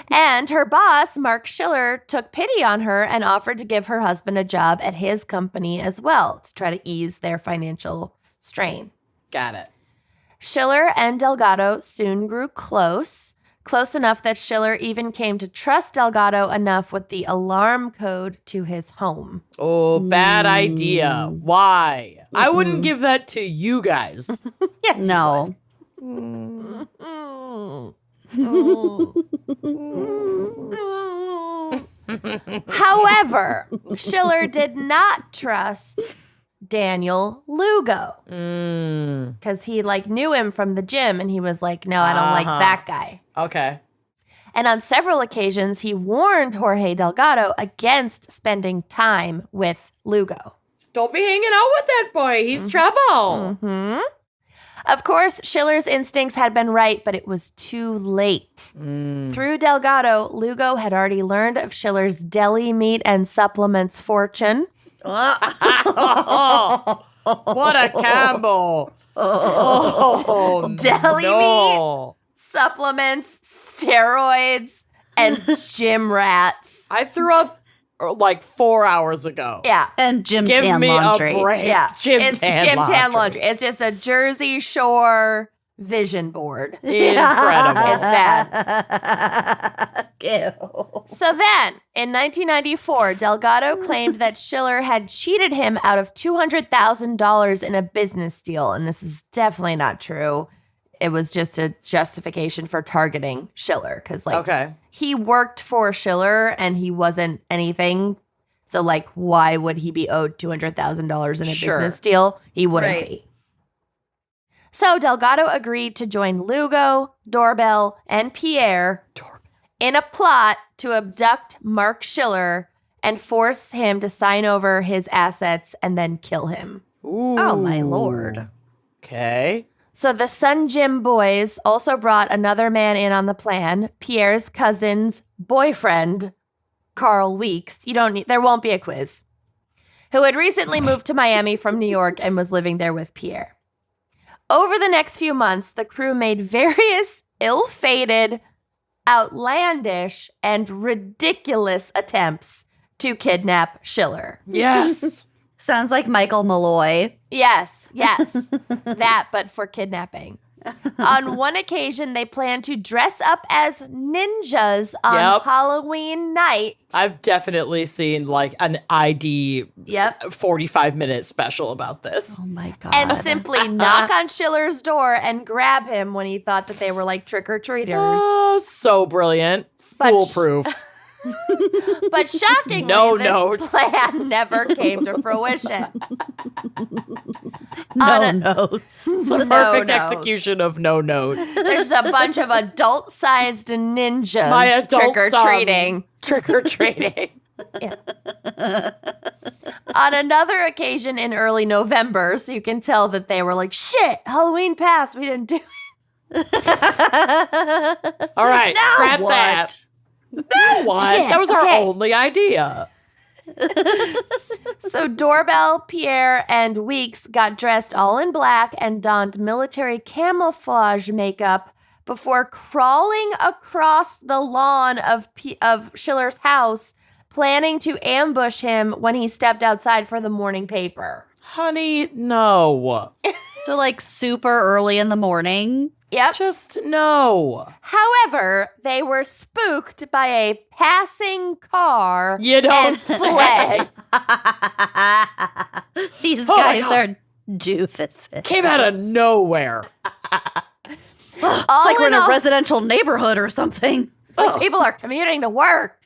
And her boss, Mark Schiller, took pity on her and offered to give her husband a job at his company as well to try to ease their financial strain. Got it. Schiller and Delgado soon grew close enough that Schiller even came to trust Delgado enough with the alarm code to his home. Oh, bad idea. Why? I wouldn't give that to you guys. Yes, No. However, Schiller did not trust Daniel Lugo because he knew him from the gym and he was like, no, I don't like that guy. Okay. And on several occasions, he warned Jorge Delgado against spending time with Lugo. Don't be hanging out with that boy. He's trouble. Of course, Schiller's instincts had been right, but it was too late. Through Delgado, Lugo had already learned of Schiller's deli meat and supplements fortune. What a combo. Oh, Deli no. Supplements, steroids, and gym rats. I threw up 4 hours ago. Yeah. And Jim Give Tan me laundry. a break. Yeah. Gym tan laundry. It's just a Jersey Shore vision board. Incredible. It's bad. Ew. So then, in 1994, Delgado claimed that Schiller had cheated him out of $200,000 in a business deal. And this is definitely not true. It was just a justification for targeting Schiller. Because, Okay. he worked for Schiller and he wasn't anything. So, why would he be owed $200,000 in a Sure. business deal? He wouldn't Right. be. So, Delgado agreed to join Lugo, Doorbell, and Pierre in a plot to abduct Mark Schiller and force him to sign over his assets and then kill him. Ooh. Oh, my Lord. Okay. So the Sun Gym boys also brought another man in on the plan, Pierre's cousin's boyfriend, Carl Weeks. There won't be a quiz. Who had recently moved to Miami from New York and was living there with Pierre. Over the next few months, the crew made various ill-fated, outlandish, and ridiculous attempts to kidnap Schiller. Yes. Sounds like Michael Malloy. Yes. That, but for kidnapping. On one occasion, they planned to dress up as ninjas on Yep. Halloween night. I've definitely seen an ID Yep. 45-minute special about this. Oh, my God. And simply knock on Schiller's door and grab him when he thought that they were trick-or-treaters. Oh, so brilliant. But- Foolproof. But shockingly, No this notes. plan never came to fruition. no notes. It's the No perfect notes. execution of no notes. There's a bunch of adult-sized ninjas My adult trick-or-treating. Trick-or-treating. On another occasion in early November, so you can tell that they were like, shit, Halloween passed, we didn't do it. All right, scrap what? that. Now what? Shit, That was our okay. only idea. So Doorbell, Pierre, and Weeks got dressed all in black and donned military camouflage makeup before crawling across the lawn of Schiller's house, planning to ambush him when he stepped outside for the morning paper. Honey, no. So like super early in the morning. Yep. Just no. However, they were spooked by a passing car You don't and sled. These Oh my guys God. are doofuses. Came out of nowhere. It's like we're in a residential neighborhood or something. Like people are commuting to work.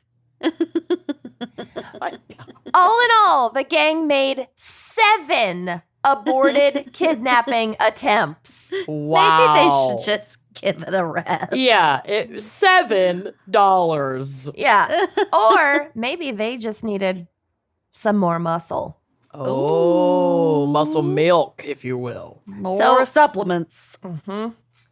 All in all, the gang made 7 aborted kidnapping attempts. Wow. Maybe they should just give it a rest. Yeah, $7. Yeah. Or maybe they just needed some more muscle. Oh, muscle milk, if you will. More supplements.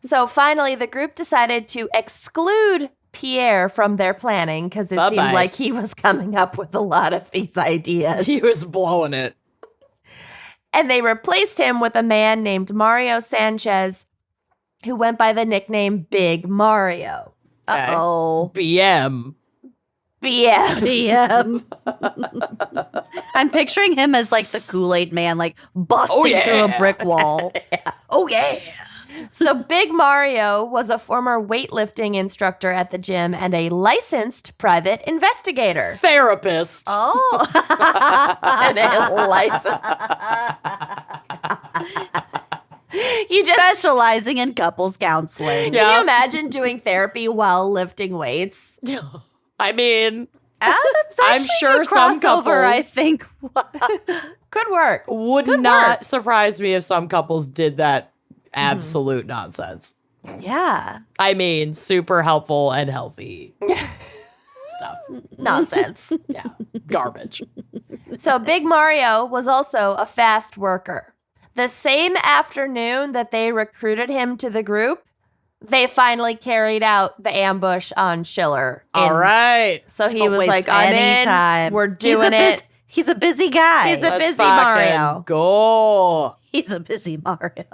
So finally, the group decided to exclude Pierre from their planning because it Bye-bye. seemed like he was coming up with a lot of these ideas. He was blowing it. And they replaced him with a man named Mario Sanchez, who went by the nickname Big Mario. Okay. Uh-oh. BM. BM. BM. I'm picturing him as like the Kool-Aid man, like busting through a brick wall. Oh, yeah. So Big Mario was a former weightlifting instructor at the gym and a licensed private investigator. Therapist. Oh. And a licensed. You just Specializing in couples counseling. Yeah. Can you imagine doing therapy while lifting weights? I mean, That's I'm actually sure a some crossover, I couples- think. Could work. would not surprise me if some couples did that absolute nonsense. Yeah. I mean, super helpful and healthy stuff. Nonsense. Yeah, garbage. So Big Mario was also a fast worker. The same afternoon that they recruited him to the group, they finally carried out the ambush on Schiller. All right. So he Don't was waste like, I'm any in. time. We're doing it. He's a busy guy. He's a Let's busy fucking Mario. Go. He's a busy Mario.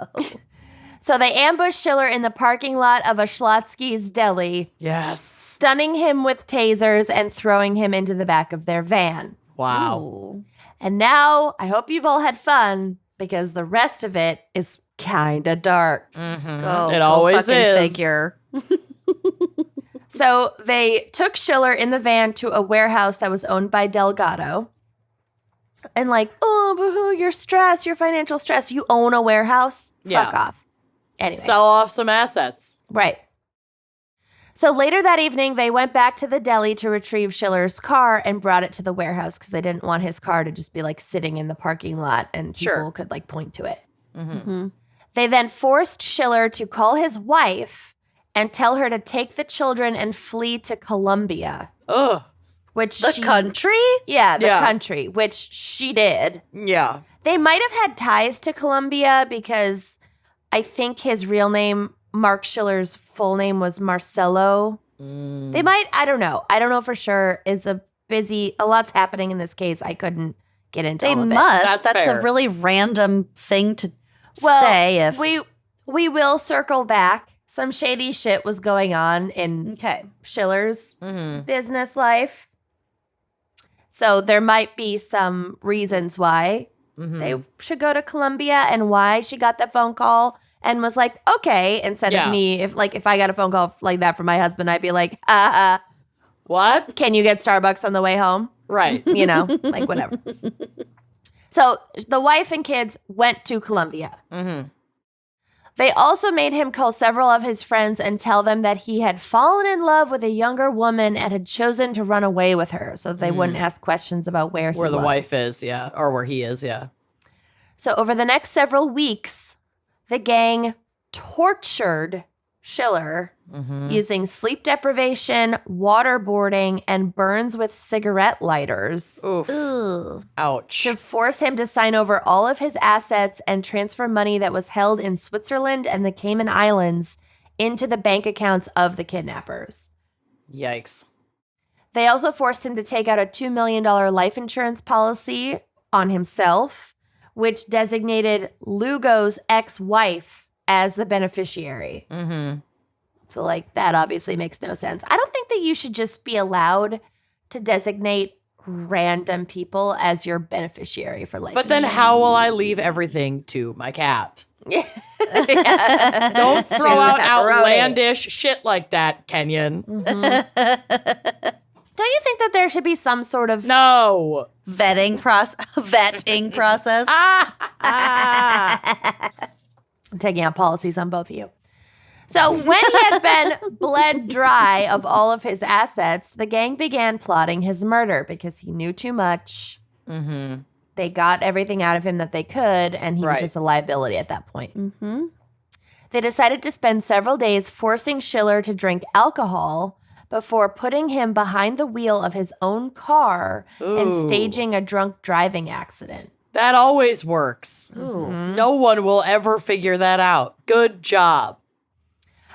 So they ambushed Schiller in the parking lot of a Schlotsky's Deli, Yes. stunning him with tasers and throwing him into the back of their van. Wow. Ooh. And now I hope you've all had fun because the rest of it is kind of dark. Go, It go always fucking is. Figure. So they took Schiller in the van to a warehouse that was owned by Delgado. And like, oh, boo-hoo, your stress, your financial stress. You own a warehouse? Yeah. Fuck off. Anyway. Sell off some assets. Right. So later that evening, they went back to the deli to retrieve Schiller's car and brought it to the warehouse because they didn't want his car to just be like sitting in the parking lot and people Sure. could like point to it. Mhm. They then forced Schiller to call his wife and tell her to take the children and flee to Colombia, Ugh. which The she, country? yeah, the Yeah. country, which she did. Yeah. They might have had ties to Colombia because I think his real name, Mark Schiller's full name was Marcelo. They might, I don't know. I don't know for sure. It's a lot's happening in this case. I couldn't get into They all of it. must. That's fair. a really random thing to Well, say. If we will circle back. Some shady shit was going on in Okay. Schiller's Mm-hmm. business life. So there might be some reasons why Mm-hmm. they should go to Colombia and why she got that phone call and was like, okay, instead Yeah. of me, if I got a phone call like that from my husband, I'd be like, What? can you get Starbucks on the way home? Right. You know, like whatever. So the wife and kids went to Colombia. Mm-hmm. They also made him call several of his friends and tell them that he had fallen in love with a younger woman and had chosen to run away with her so they wouldn't ask questions about where he Where the was. wife is, yeah. Or where he is, yeah. So over the next several weeks, the gang tortured Schiller using sleep deprivation, waterboarding, and burns with cigarette lighters Oof. Ugh. Ouch. to force him to sign over all of his assets and transfer money that was held in Switzerland and the Cayman Islands into the bank accounts of the kidnappers. Yikes. They also forced him to take out a $2 million life insurance policy on himself, which designated Lugo's ex-wife as the beneficiary. Mm-hmm. So, like, that obviously makes no sense. I don't think that you should just be allowed to designate random people as your beneficiary for life But then insurance. how will I leave everything to my cat? Yeah. Don't throw out Pepperoni. outlandish shit like that, Kenyon. Don't you think that there should be some sort of No. Vetting process. I'm taking out policies on both of you. So when he had been bled dry of all of his assets, the gang began plotting his murder because he knew too much. Mm-hmm. They got everything out of him that they could, and he was Right. just a liability at that point. Mm-hmm. They decided to spend several days forcing Schiller to drink alcohol before putting him behind the wheel of his own car and Ooh. staging a drunk driving accident. That always works. No one will ever figure that out. Good job.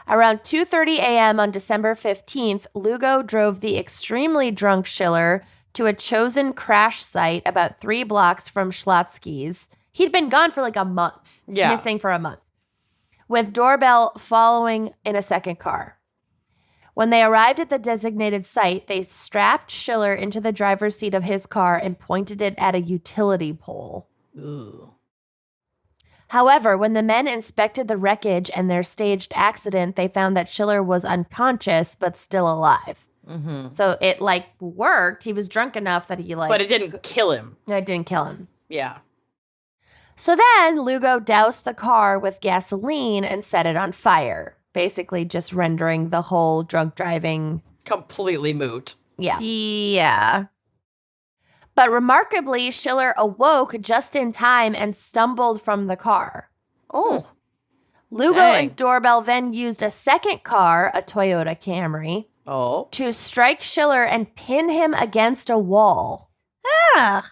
Around 2:30 a.m. on December 15th, Lugo drove the extremely drunk Schiller to a chosen crash site about 3 blocks from Schlotsky's. He'd been gone for like a month. Yeah. Missing for a month. With Doorbell following in a second car. When they arrived at the designated site, they strapped Schiller into the driver's seat of his car and pointed it at a utility pole. Ooh. However, when the men inspected the wreckage and their staged accident, they found that Schiller was unconscious but still alive. Mm-hmm. So it like worked. He was drunk enough that he like. But it didn't kill him. It didn't kill him. Yeah. So then Lugo doused the car with gasoline and set it on fire, basically just rendering the whole drunk driving. Completely moot. Yeah. Yeah. But remarkably, Schiller awoke just in time and stumbled from the car. Oh. Lugo Dang. and Doorbell then used a second car, a Toyota Camry, Oh. to strike Schiller and pin him against a wall. Ah.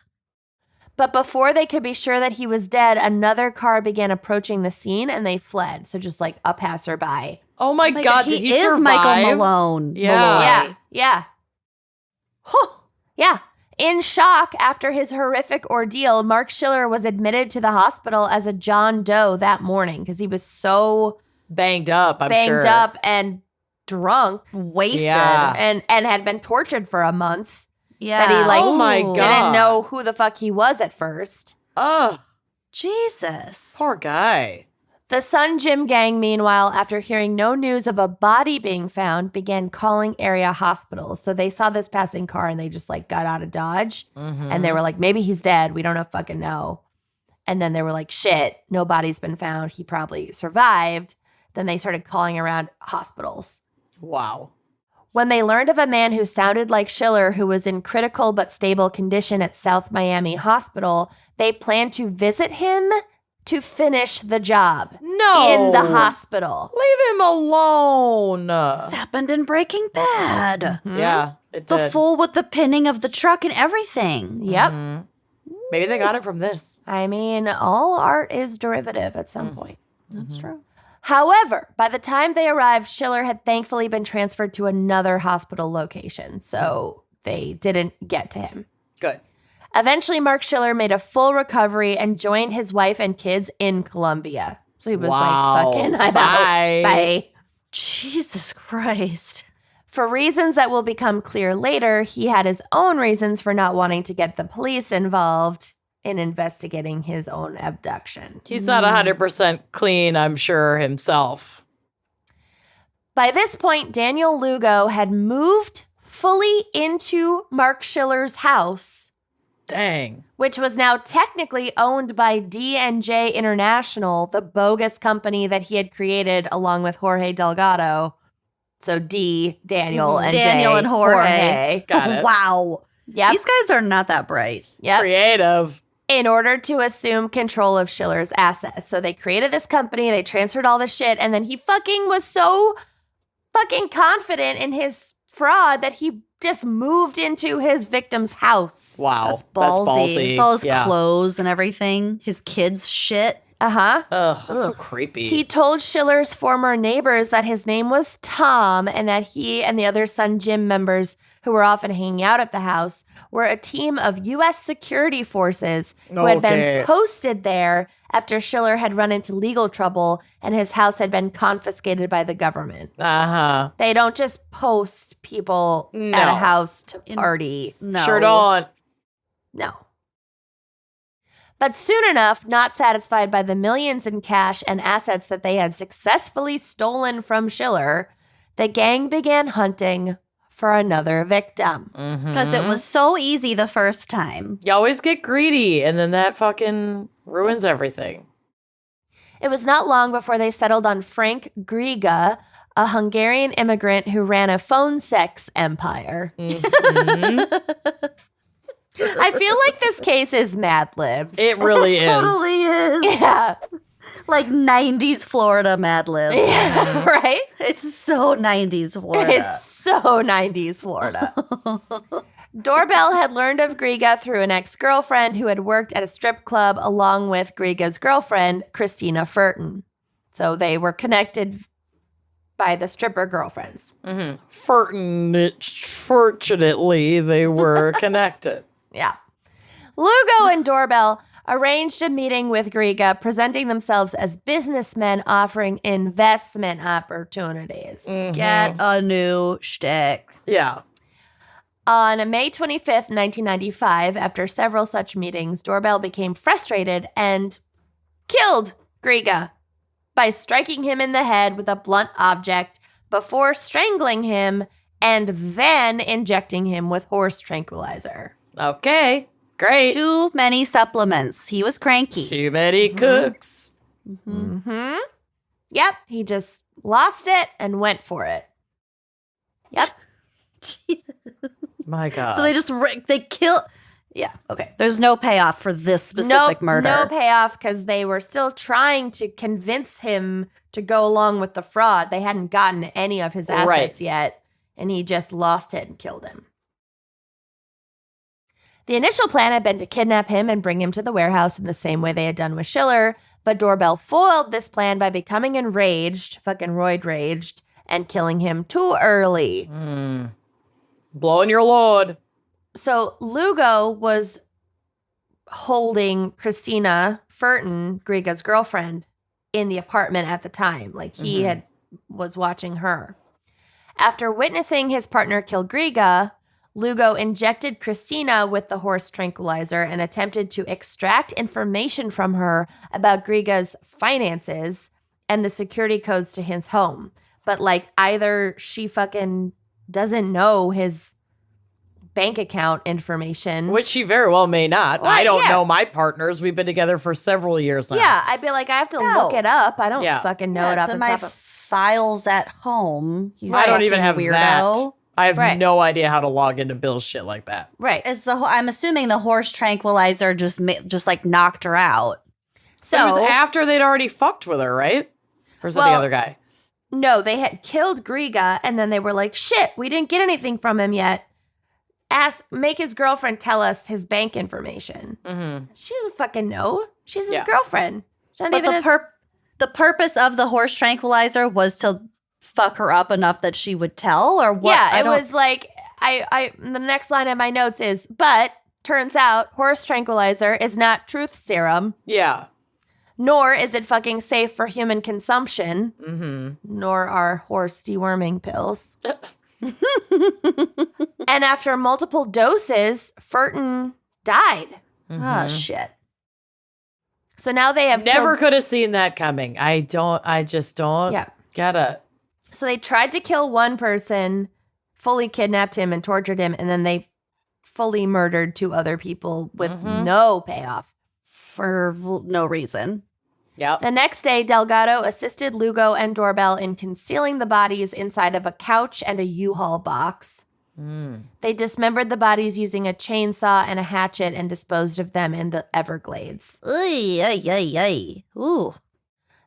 But before they could be sure that he was dead, another car began approaching the scene and they fled. So just like a passerby. Oh my God, he did he is survive? Michael Malone. Yeah. Malloy. Yeah. Yeah. Yeah. In shock after his horrific ordeal, Mark Schiller was admitted to the hospital as a John Doe that morning because he was so Banged up, I'm sure. banged up and drunk Wasted. Yeah. and had been tortured for a month. Yeah. That he, like, Oh my Ooh. God. Didn't know who the fuck he was at first. Oh, Jesus. poor guy. The Sun Gym gang, meanwhile, after hearing no news of a body being found, began calling area hospitals. So they saw this passing car and they just like got out of Dodge. Mm-hmm. And they were like, maybe he's dead. We don't fucking know. And then they were like, shit, no body's been found. He probably survived. Then they started calling around hospitals. Wow. When they learned of a man who sounded like Schiller who was in critical but stable condition at South Miami Hospital, they planned to visit him to finish the job No. in the hospital. Leave him alone. This happened in Breaking Bad. Yeah, it The did. fool with the pinning of the truck and everything. Yep. Mhm. Maybe they got it from this. I mean, all art is derivative at some point. That's true. However, by the time they arrived, Schiller had thankfully been transferred to another hospital location, so they didn't get to him. Good. Eventually, Mark Schiller made a full recovery and joined his wife and kids in Colombia. So he was Wow. like, fucking, I'm Bye. out. Bye. Jesus Christ. For reasons that will become clear later, he had his own reasons for not wanting to get the police involved in investigating his own abduction. He's not 100% clean, I'm sure, himself. By this point, Daniel Lugo had moved fully into Mark Schiller's house, Dang. which was now technically owned by D&J International, the bogus company that he had created along with Jorge Delgado. So D, Daniel, and Daniel J, and Jorge. Got it. Wow. Yep. These guys are not that bright. Yep. Creative. In order to assume control of Schiller's assets. So they created this company, they transferred all the shit, and then he fucking was so fucking confident in his fraud that he just moved into his victim's house. Wow. That's ballsy. That's ballsy. All his Yeah. clothes and everything. His kids' shit. Uh-huh. Ugh, that's so creepy. He told Schiller's former neighbors that his name was Tom and that he and the other Sun Gym members who were often hanging out at the house were a team of U.S. security forces who had been posted there after Schiller had run into legal trouble and his house had been confiscated by the government. Uh-huh. They don't just post people at a house to party. No. Shirt on. No. But soon enough, not satisfied by the millions in cash and assets that they had successfully stolen from Schiller, the gang began hunting for another victim. Because it was so easy the first time. You always get greedy, and then that fucking ruins everything. It was not long before they settled on Frank Griga, a Hungarian immigrant who ran a phone sex empire. I feel like this case is Mad Libs. It really is. Totally is. Yeah. Like 90s Florida Mad Lib. Yeah, right? It's so 90s Florida. It's so 90s Florida. Doorbell had learned of Griga through an ex-girlfriend who had worked at a strip club along with Griga's girlfriend, Christina Furton. So they were connected by the stripper girlfriends. Fortunately, they were connected. Yeah. Lugo and Doorbell arranged a meeting with Griga, presenting themselves as businessmen offering investment opportunities. Get a new shtick. Yeah. On May 25th, 1995, after several such meetings, Doorbell became frustrated and killed Griga by striking him in the head with a blunt object before strangling him and then injecting him with horse tranquilizer. Okay. Great. Too many supplements. He was cranky. Too many cooks. Yep, he just lost it and went for it. Yep. My God. So they kill. Yeah, okay. There's no payoff for this specific murder. No payoff because they were still trying to convince him to go along with the fraud. They hadn't gotten any of his assets yet, and he just lost it and killed him. The initial plan had been to kidnap him and bring him to the warehouse in the same way they had done with Schiller, but Doorbell foiled this plan by becoming enraged, fucking roid raged, and killing him too early. Blowing your load. So Lugo was holding Christina Furton, Griga's girlfriend, in the apartment at the time. Like he was watching her. After witnessing his partner kill Griga, Lugo injected Christina with the horse tranquilizer and attempted to extract information from her about Griga's finances and the security codes to his home. But like either she fucking doesn't know his bank account information. Which she very well may not. Well, I don't know my partners. We've been together for several years now. Yeah, I'd be like, I have to look it up. I don't fucking know it off It's the in my top of... files at home. I don't even have weirdo. that. I have Right. no idea how to log into Bill's shit like that. Right. I'm assuming the horse tranquilizer just like knocked her out. So it was after they'd already fucked with her, right? Or is that the other guy? No, they had killed Griga, and then they were like, shit, we didn't get anything from him yet. Make his girlfriend tell us his bank information. She doesn't fucking know. She's his girlfriend. She's not But even the purpose of the horse tranquilizer was to fuck her up enough that she would tell, or what? Yeah, it was like, the next line of my notes is, but turns out horse tranquilizer is not truth serum. Yeah. Nor is it fucking safe for human consumption. Nor are horse deworming pills. And after multiple doses, Furton died. Oh, shit. So now they have Never could have seen that coming. I just don't. Yeah. Gotta. So they tried to kill one person, fully kidnapped him and tortured him, and then they fully murdered two other people with no payoff. For no reason. Yep. The next day, Delgado assisted Lugo and Doorbell in concealing the bodies inside of a couch and a U-Haul box. They dismembered the bodies using a chainsaw and a hatchet and disposed of them in the Everglades. Ay, ay, ay, ay. Ooh.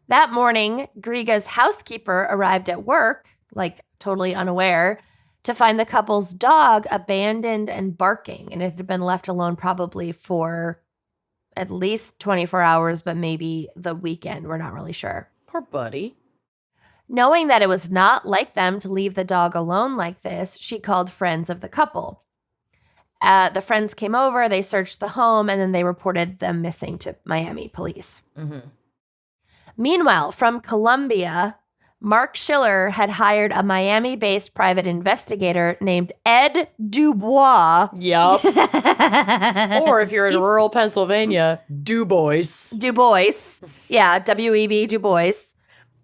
That morning, Griga's housekeeper arrived at work, like totally unaware, to find the couple's dog abandoned and barking, and it had been left alone probably for at least 24 hours, but maybe the weekend. We're not really sure. Poor buddy. Knowing that it was not like them to leave the dog alone like this, she called friends of the couple. The friends came over, they searched the home, and then they reported them missing to Miami police. Mm-hmm. Meanwhile, from Colombia, Mark Schiller had hired a Miami-based private investigator named Ed Dubois. Yup. Or if you're in rural Pennsylvania, Dubois. Dubois. Yeah, W-E-B, Dubois.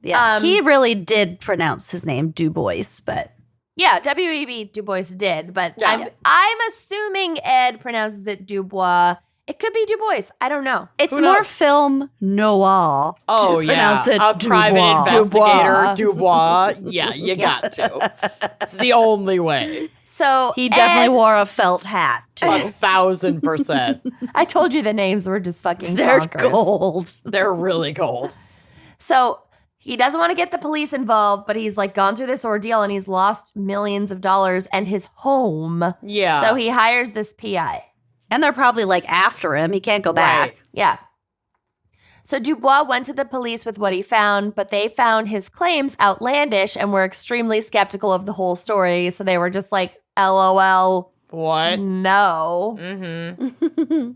Yeah, he really did pronounce his name Dubois, but Yeah, W.E.B. Du Bois did, but Yeah. I'm assuming Ed pronounces it Dubois. It could be Du Bois. I don't know. it's Who more knows? film noir. Oh, to yeah. pronounce it A private Dubois. investigator, Dubois. Yeah, you got to. It's the only way. So He definitely Ed, wore a felt hat too. 1,000%. I told you the names were just fucking They're bonkers. gold. They're really cold. So he doesn't want to get the police involved, but he's like gone through this ordeal and he's lost millions of dollars and his home. Yeah. So he hires this PI. And they're probably like after him. He can't go back. Right. Yeah. So Dubois went to the police with what he found, but they found his claims outlandish and were extremely skeptical of the whole story. So they were just like, LOL, What? no. Mm-hmm.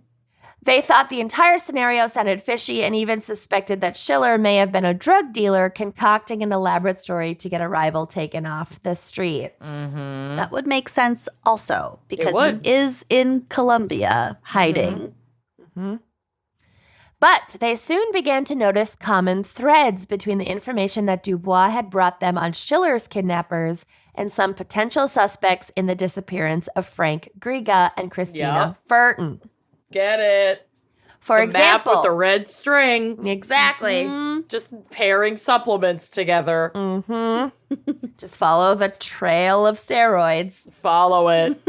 They thought the entire scenario sounded fishy and even suspected that Schiller may have been a drug dealer concocting an elaborate story to get a rival taken off the streets. Mm-hmm. That would make sense also because would. he is in Colombia hiding. But they soon began to notice common threads between the information that Dubois had brought them on Schiller's kidnappers and some potential suspects in the disappearance of Frank Griga and Christina Furton. Get it. For The example, map with the red string. exactly. Just pairing supplements together. Just follow the trail of steroids. Follow it.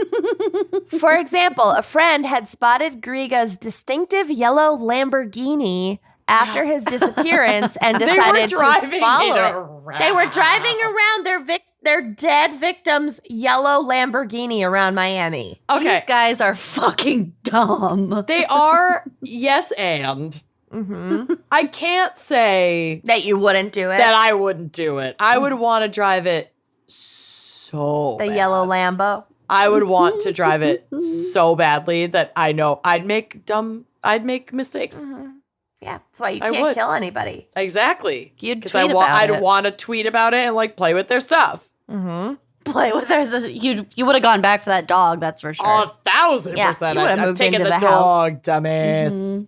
For example, a friend had spotted Griga's distinctive yellow Lamborghini after his disappearance and They decided were to driving follow it it. around. They were driving around their dead victim's yellow Lamborghini around Miami. Okay. These guys are fucking dumb. They are, yes, and. I can't say That you wouldn't do it. that I wouldn't do it. I would want to drive it so the bad. yellow Lambo. I would want to drive it so badly that I know I'd make mistakes. Yeah, that's why you I can't would. kill anybody. Exactly. You'd Because tweet about I'd it. want to tweet about it and like play with their stuff. Play with her. You would have gone back for that dog, that's for sure. 1,000%. Yeah, you would've I'm moved taking into the the house. dog, dumbass.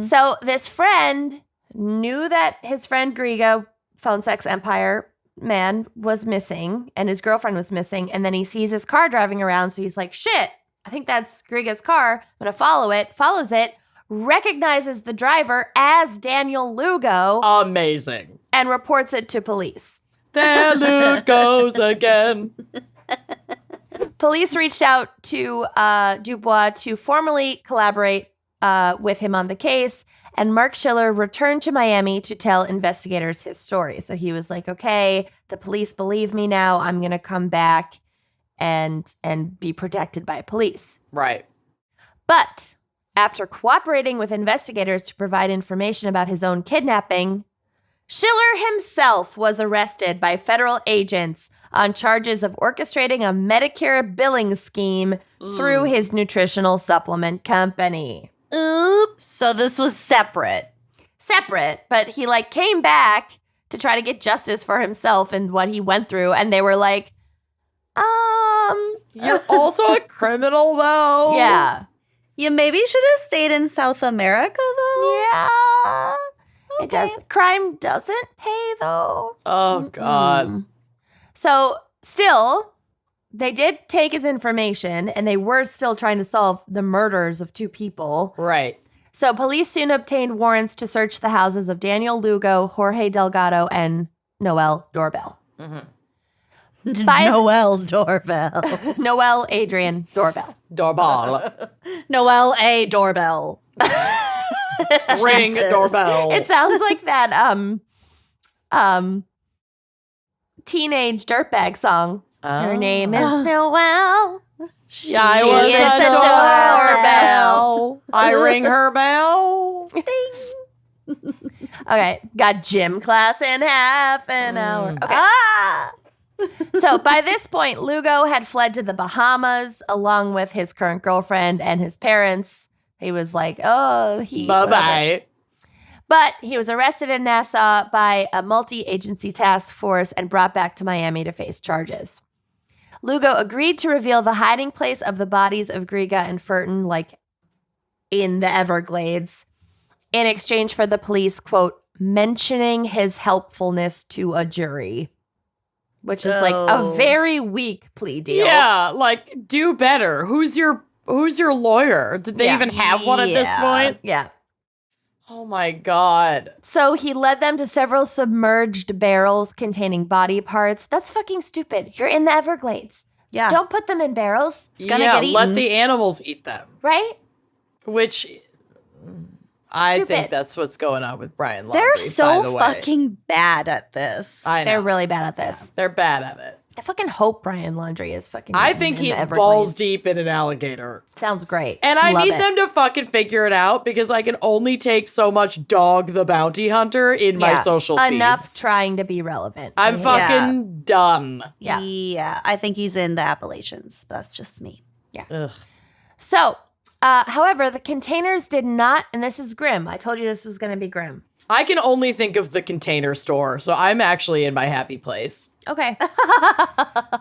So this friend knew that his friend Griga, phone sex empire man, was missing and his girlfriend was missing. And then he sees his car driving around. So he's like, shit, I think that's Griga's car. I'm going to follow it, follows it, recognizes the driver as Daniel Lugo Amazing. and reports it to police. There Luke goes again. Police reached out to Dubois to formally collaborate with him on the case, and Mark Schiller returned to Miami to tell investigators his story. So he was like, okay, the police believe me now. I'm going to come back and be protected by police. Right. But after cooperating with investigators to provide information about his own kidnapping, Schiller himself was arrested by federal agents on charges of orchestrating a Medicare billing scheme through his nutritional supplement company. Oops. So this was separate. Separate, but he like came back to try to get justice for himself and what he went through, and they were like, You're also a criminal, though. yeah. You maybe should have stayed in South America, though. Yeah. It does. Crime doesn't pay though. Oh, God. So still, they did take his information and they were still trying to solve the murders of two people. Right. So police soon obtained warrants to search the houses of Daniel Lugo, Jorge Delgado, and Noel Doorbell. Noel Doorbell. Noel Adrian Doorbell. Doorbell. Noel A. Doorbell. Ring Jesus. doorbell. It sounds like that teenage dirtbag song. Her name is Noel. I was is a doorbell. I ring her bell. Okay, got gym class in half an hour. Okay. Ah! So by this point, Lugo had fled to the Bahamas along with his current girlfriend and his parents. He was like, oh, Bye-bye. But he was arrested in Nassau by a multi-agency task force and brought back to Miami to face charges. Lugo agreed to reveal the hiding place of the bodies of Griega and Furton, like in the Everglades, in exchange for the police, quote, mentioning his helpfulness to a jury, which is like a very weak plea deal. Yeah, like do better. Who's your lawyer? Did they even have one at this point? Yeah. Oh my God. So he led them to several submerged barrels containing body parts. That's fucking stupid. You're in the Everglades. Yeah. Don't put them in barrels. It's gonna get eaten. let the animals eat them. Right? Which I Stupid. think that's what's going on with Brian Laundrie, They're by the so way. fucking bad at this. I know. They're really bad at this. They're bad at it. I fucking hope Brian Laundrie is fucking I in think the he's Everglades. balls deep in an alligator. Sounds great. And I Love need it. them to fucking figure it out because I can only take so much Dog the Bounty Hunter in my Yeah. social Enough feeds. trying to be relevant. I'm fucking done. Yeah. Yeah. I think he's in the Appalachians. That's just me. Ugh. So, however, the containers did not, and this is grim. I told you this was going to be grim. I can only think of the Container Store, so I'm actually in my happy place. Okay.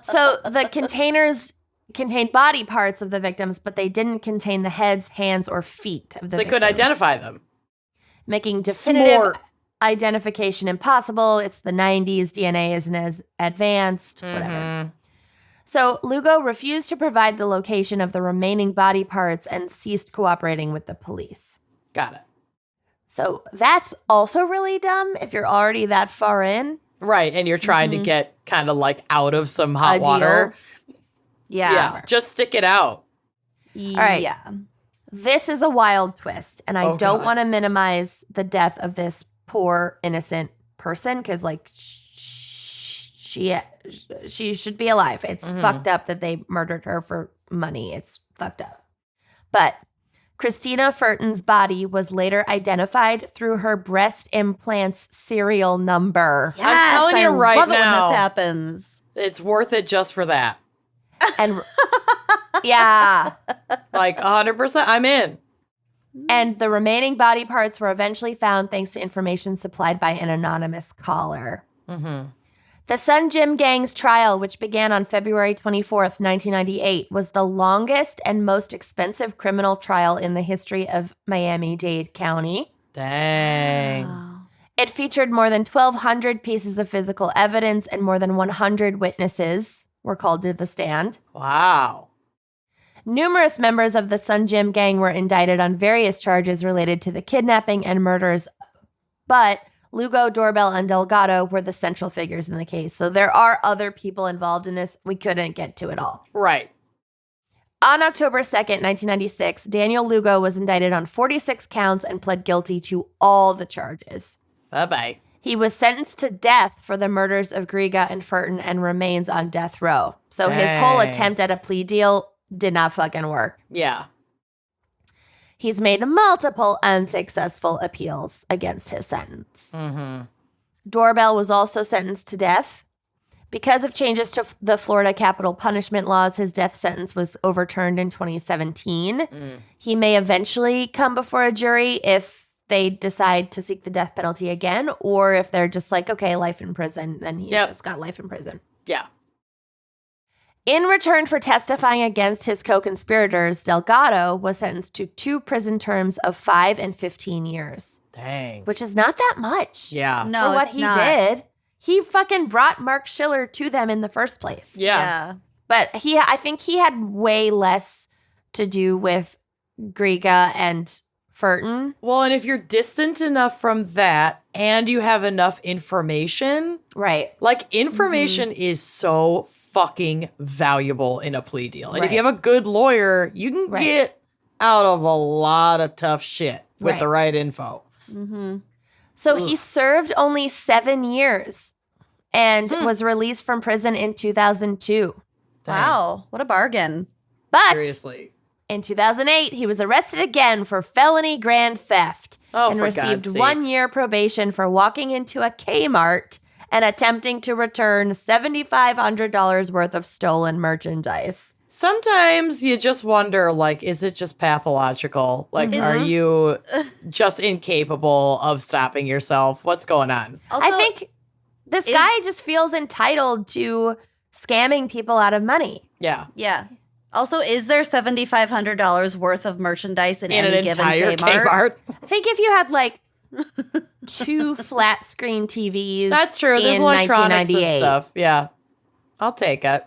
So the containers contained body parts of the victims, but they didn't contain the heads, hands, or feet of the So they couldn't victims, identify them. making definitive Smart. identification impossible. It's the 90s. DNA isn't as advanced, whatever. So Lugo refused to provide the location of the remaining body parts and ceased cooperating with the police. Got it. So that's also really dumb if you're already that far in. Right, and you're trying to get kind of like out of some hot A deal. water. Yeah. Yeah, just stick it out. All right. Yeah. This is a wild twist, and I Oh, don't God. want to minimize the death of this poor innocent person because, like, she should be alive. It's fucked up that they murdered her for money. It's fucked up. But Christina Furton's body was later identified through her breast implant's serial number. Yes, telling you I right love it now. when this happens. It's worth it just for that. And yeah. Like 100%, I'm in. And the remaining body parts were eventually found thanks to information supplied by an anonymous caller. The Sun Gym Gang's trial, which began on February 24th, 1998, was the longest and most expensive criminal trial in the history of Miami-Dade County. Dang. Wow. It featured more than 1,200 pieces of physical evidence and more than 100 witnesses were called to the stand. Wow. Numerous members of the Sun Gym Gang were indicted on various charges related to the kidnapping and murders, but Lugo, Doorbell, and Delgado were the central figures in the case. So there are other people involved in this. We couldn't get to it all. Right. On October 2nd, 1996, Daniel Lugo was indicted on 46 counts and pled guilty to all the charges. Bye-bye. He was sentenced to death for the murders of Griega and Furton and remains on death row. So his whole Dang. attempt at a plea deal did not fucking work. Yeah. He's made multiple unsuccessful appeals against his sentence. Doorbell was also sentenced to death. Because of changes to the Florida capital punishment laws, his death sentence was overturned in 2017. He may eventually come before a jury if they decide to seek the death penalty again, or if they're just like, okay, life in prison, then he's just got life in prison. Yeah. In return for testifying against his co-conspirators, Delgado was sentenced to 2 prison terms of 5 and 15 years, Dang. which is not that much Yeah. No, for what it's he not. did. He fucking brought Mark Schiller to them in the first place. Yeah. But I think he had way less to do with Griega and Furton. Well, and if you're distant enough from that and you have enough information, Right. like information is so fucking valuable in a plea deal. And if you Right. have a good lawyer, you can Right. get out of a lot of tough shit with Right. the right info. So he served only 7 years and was released from prison in 2002. Dang. Wow. What a bargain. But Seriously. in 2008, he was arrested again for felony grand theft and For received God's 1 sakes. year probation for walking into a Kmart and attempting to return $7,500 worth of stolen merchandise. Sometimes you just wonder, like, is it just pathological? Like, are you just incapable of stopping yourself? What's going on? Also, I think this guy just feels entitled to scamming people out of money. Yeah. Yeah. Also, is there $7,500 worth of merchandise in In any an given entire Kmart? Kmart. I think if you had like 2 flat screen TVs, That's true. There's in electronics and 1998. stuff. Yeah. I'll take it.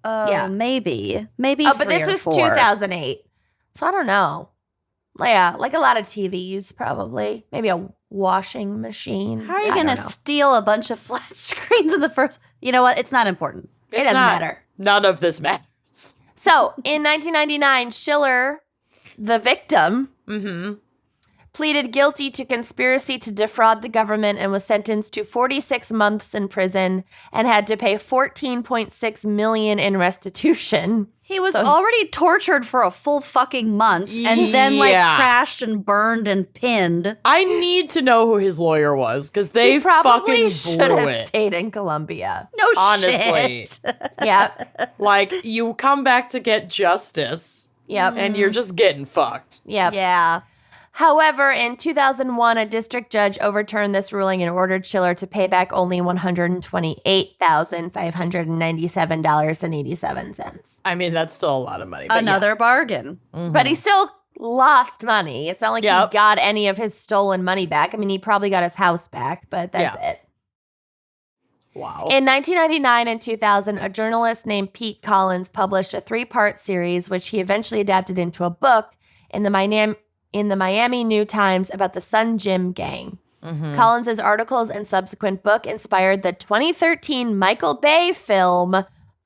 Oh, Yeah. maybe Oh, but 3 this or was 4. 2008, so I don't know. Yeah, like a lot of TVs, probably. Maybe a washing machine. How are you I going to don't know. steal a bunch of flat screens in the first? You know what? It's not important. It doesn't matter. None of this matters. So in 1999, Schiller, the victim, pleaded guilty to conspiracy to defraud the government and was sentenced to 46 months in prison and had to pay $14.6 million in restitution. He was already tortured for a full fucking month and then Yeah. crashed and burned and pinned. I need to know who his lawyer was because they He probably fucking should blew have it. stayed in Colombia. No Honestly. shit. Yep. Like, you come back to get justice Yep. and you're just getting fucked. Yep. Yeah. However, in 2001, a district judge overturned this ruling and ordered Schiller to pay back only $128,597.87. I mean, that's still a lot of money. But Another bargain. But he still lost money. It's not like Yep. he got any of his stolen money back. I mean, he probably got his house back, but that's it. Wow. In 1999 and 2000, a journalist named Pete Collins published a 3-part series, which he eventually adapted into a book in the Miami New Times about the Sun Gym Gang. Collins's articles and subsequent book inspired the 2013 Michael Bay film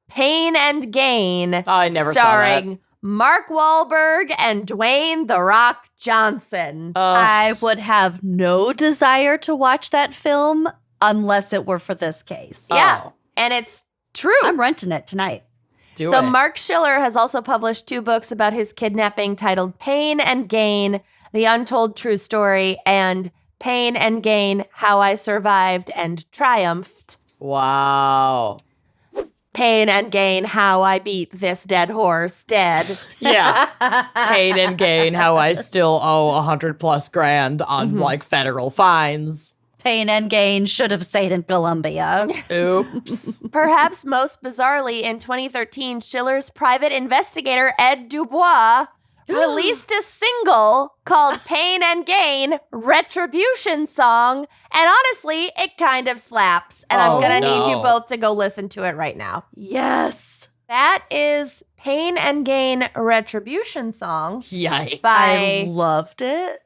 Pain and Gain. Oh, I never saw starring Mark Wahlberg and Dwayne "The Rock" Johnson. I would have no desire to watch that film unless it were for this case. Yeah, Oh. and it's true. I'm renting it tonight. Do So it. Mark Schiller has also published 2 books about his kidnapping titled Pain and Gain, The Untold True Story, and Pain and Gain, How I Survived and Triumphed. Wow. Pain and Gain, How I Beat This Dead Horse Dead. Yeah. Pain and gain, how I still owe $100+ grand on like federal fines. Pain and Gain should have stayed in Colombia. Oops. Perhaps most bizarrely, in 2013, Schiller's private investigator, Ed Dubois, released a single called Pain and Gain, Retribution Song. And honestly, it kind of slaps. And I'm going to need you no. both to go listen to it right now. Yes. That is Pain and Gain, Retribution Song Yikes. I by loved it.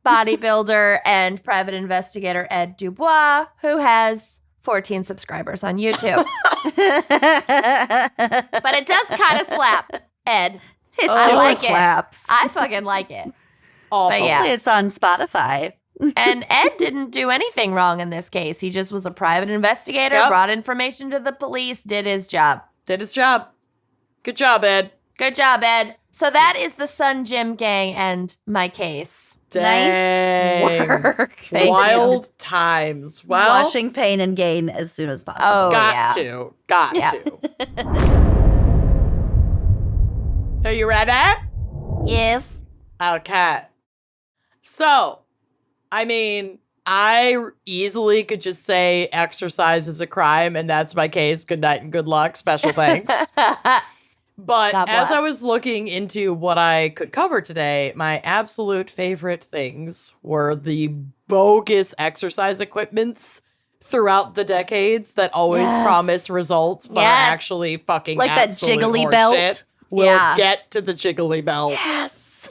bodybuilder and private investigator Ed Dubois, who has 14 subscribers on YouTube. But it does kind of slap, Ed. It I super like it. slaps. I fucking like it. Awful. But yeah. It's on Spotify. And Ed didn't do anything wrong in this case. He just was a private investigator, Yep. brought information to the police, did his job. Did his job. Good job, Ed. Good job, Ed. So that is the Sun Gym Gang and my case. Dang. Nice work. Thank Wild times. Well, Watching Pain and Gain as soon as possible. Oh, got yeah. to. Got Yeah. to. Are you ready? Yes. Okay. So, I mean, I easily could just say exercise is a crime, and that's my case. Good night and good luck. Special thanks. But God as I bless. was looking into what I could cover today, my absolute favorite things were the bogus exercise equipments throughout the decades that always Yes. promise results, but are Yes. actually fucking Like that absolute jiggly horseshit. belt? We'll Yeah. get to the jiggly belt. Yes.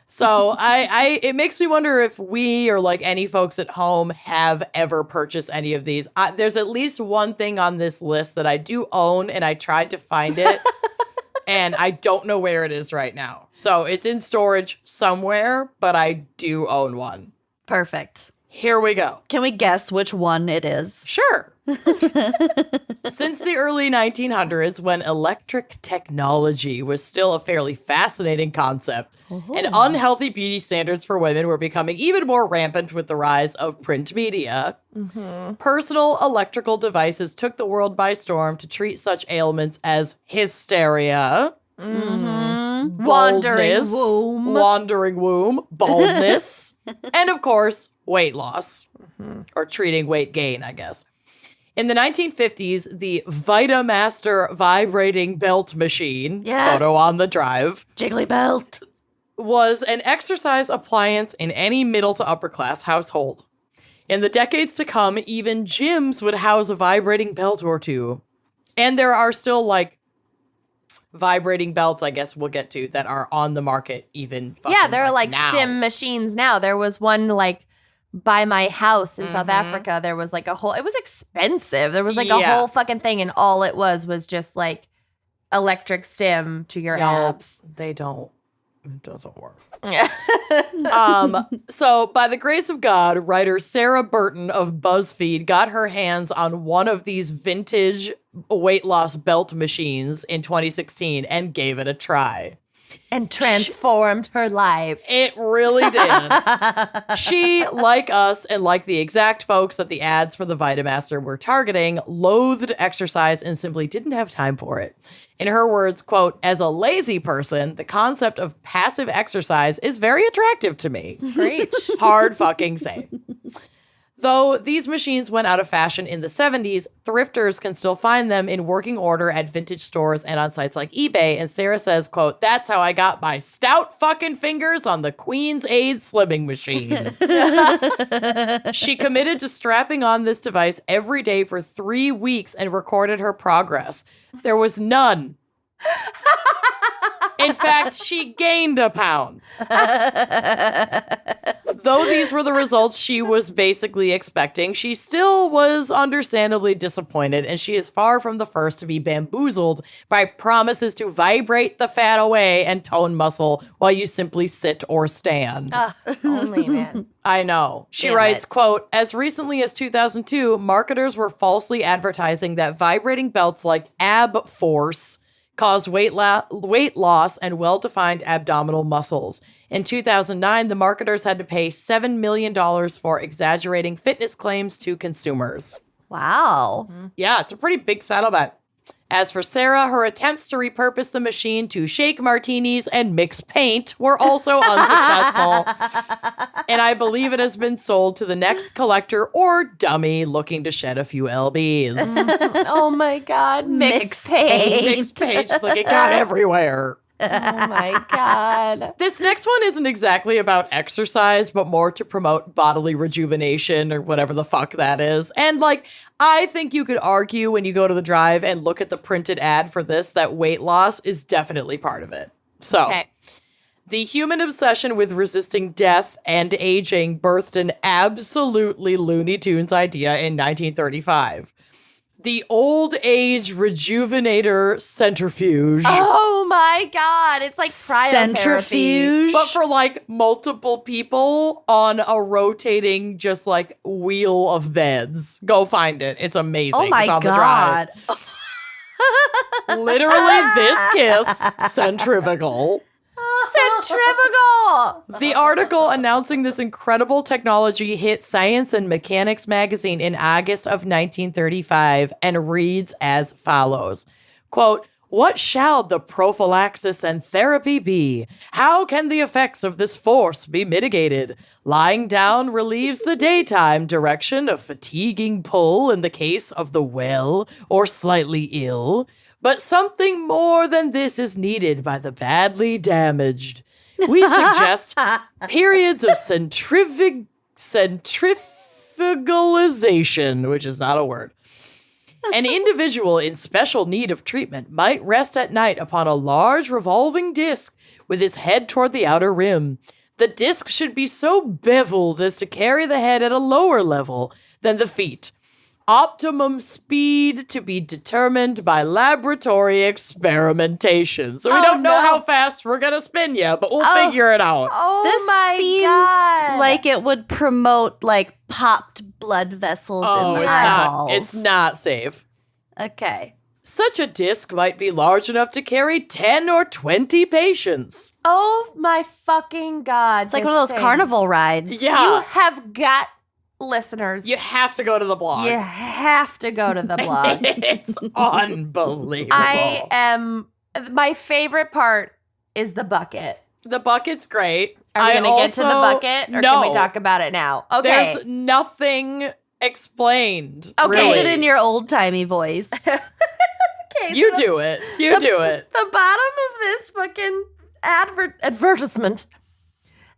So it makes me wonder if we or like any folks at home have ever purchased any of these. There's at least one thing on this list that I do own, and I tried to find it, and I don't know where it is right now. So it's in storage somewhere, but I do own one. Perfect. Here we go. Can we guess which one it is? Sure. Since the early 1900s, when electric technology was still a fairly fascinating concept, and unhealthy beauty standards for women were becoming even more rampant with the rise of print media, personal electrical devices took the world by storm to treat such ailments as hysteria, Wandering womb, baldness, and of course, weight loss, or treating weight gain, I guess. In the 1950s, the Vitamaster vibrating belt machine, photo on the drive, Jiggly belt. was an exercise appliance in any middle to upper class household. In the decades to come, even gyms would house a vibrating belt or two. And there are still like vibrating belts, I guess we'll get to, that are on the market even Yeah, there are like now. stim machines now. There was one like by my house in South Africa. There was like a whole, it was expensive. There was like a whole fucking thing, and all it was just like electric stim to your abs. It doesn't work. So by the grace of God, writer Sarah Burton of BuzzFeed got her hands on one of these vintage weight loss belt machines in 2016 and gave it a try. And transformed her life. It really did. She, like us and like the exact folks that the ads for the Vitamaster were targeting, loathed exercise and simply didn't have time for it. In her words, quote, "As a lazy person, the concept of passive exercise is very attractive to me." Preach. Hard fucking say. Though these machines went out of fashion in the 70s, thrifters can still find them in working order at vintage stores and on sites like eBay. And Sarah says, quote, "That's how I got my stout fucking fingers on the Queen's Aid slimming machine." She committed to strapping on this device every day for 3 weeks and recorded her progress. There was none. In fact, she gained a pound. Though these were the results she was basically expecting, she still was understandably disappointed, and she is far from the first to be bamboozled by promises to vibrate the fat away and tone muscle while you simply sit or stand. Only, man. I know. She Damn writes, it. quote, "As recently as 2002, marketers were falsely advertising that vibrating belts like Ab Force caused weight loss and well-defined abdominal muscles. In 2009, the marketers had to pay $7 million for exaggerating fitness claims to consumers." Wow. Yeah, it's a pretty big settlement. As for Sarah, her attempts to repurpose the machine to shake martinis and mix paint were also unsuccessful. And I believe it has been sold to the next collector or dummy looking to shed a few lbs. Oh my God. Mix paint. Mixed paint, just like it got everywhere. Oh my God. This next one isn't exactly about exercise, but more to promote bodily rejuvenation or whatever the fuck that is. And like, I think you could argue when you go to the drive and look at the printed ad for this that weight loss is definitely part of it. So, Okay. the human obsession with resisting death and aging birthed an absolutely Looney Tunes idea in 1935. The old age rejuvenator centrifuge. Oh my God. It's like cryotherapy. Centrifuge. But for like multiple people on a rotating just like wheel of beds. Go find it. It's amazing. Oh my It's on God. the drive. Literally this kiss, centrifugal. Centrifugal. The article announcing this incredible technology hit Science and Mechanics magazine in August of 1935 and reads as follows. Quote, "What shall the prophylaxis and therapy be? How can the effects of this force be mitigated? Lying down relieves the daytime direction of fatiguing pull in the case of the well or slightly ill. But something more than this is needed by the badly damaged. We suggest periods of centrifugalization," which is not a word. "An individual in special need of treatment might rest at night upon a large revolving disc with his head toward the outer rim. The disc should be so beveled as to carry the head at a lower level than the feet. Optimum speed to be determined by laboratory experimentation. So we don't know how fast we're going to spin you, but we'll figure it out. Oh This my seems God. like it would promote like popped blood vessels in the it's eyeballs. not. It's not safe. Okay. Such a disc might be large enough to carry 10 or 20 patients. Oh my fucking God. It's like one of those carnival rides. Yeah. You have got listeners. You have to go to the blog. You have to go to the blog. It's unbelievable. My favorite part is the bucket. The bucket's great. Are we going to get to the bucket or can we talk about it now? Okay. There's nothing explained. Okay. Really. Read it in your old-timey voice. Okay, You do it. You do it. The bottom of this fucking advertisement,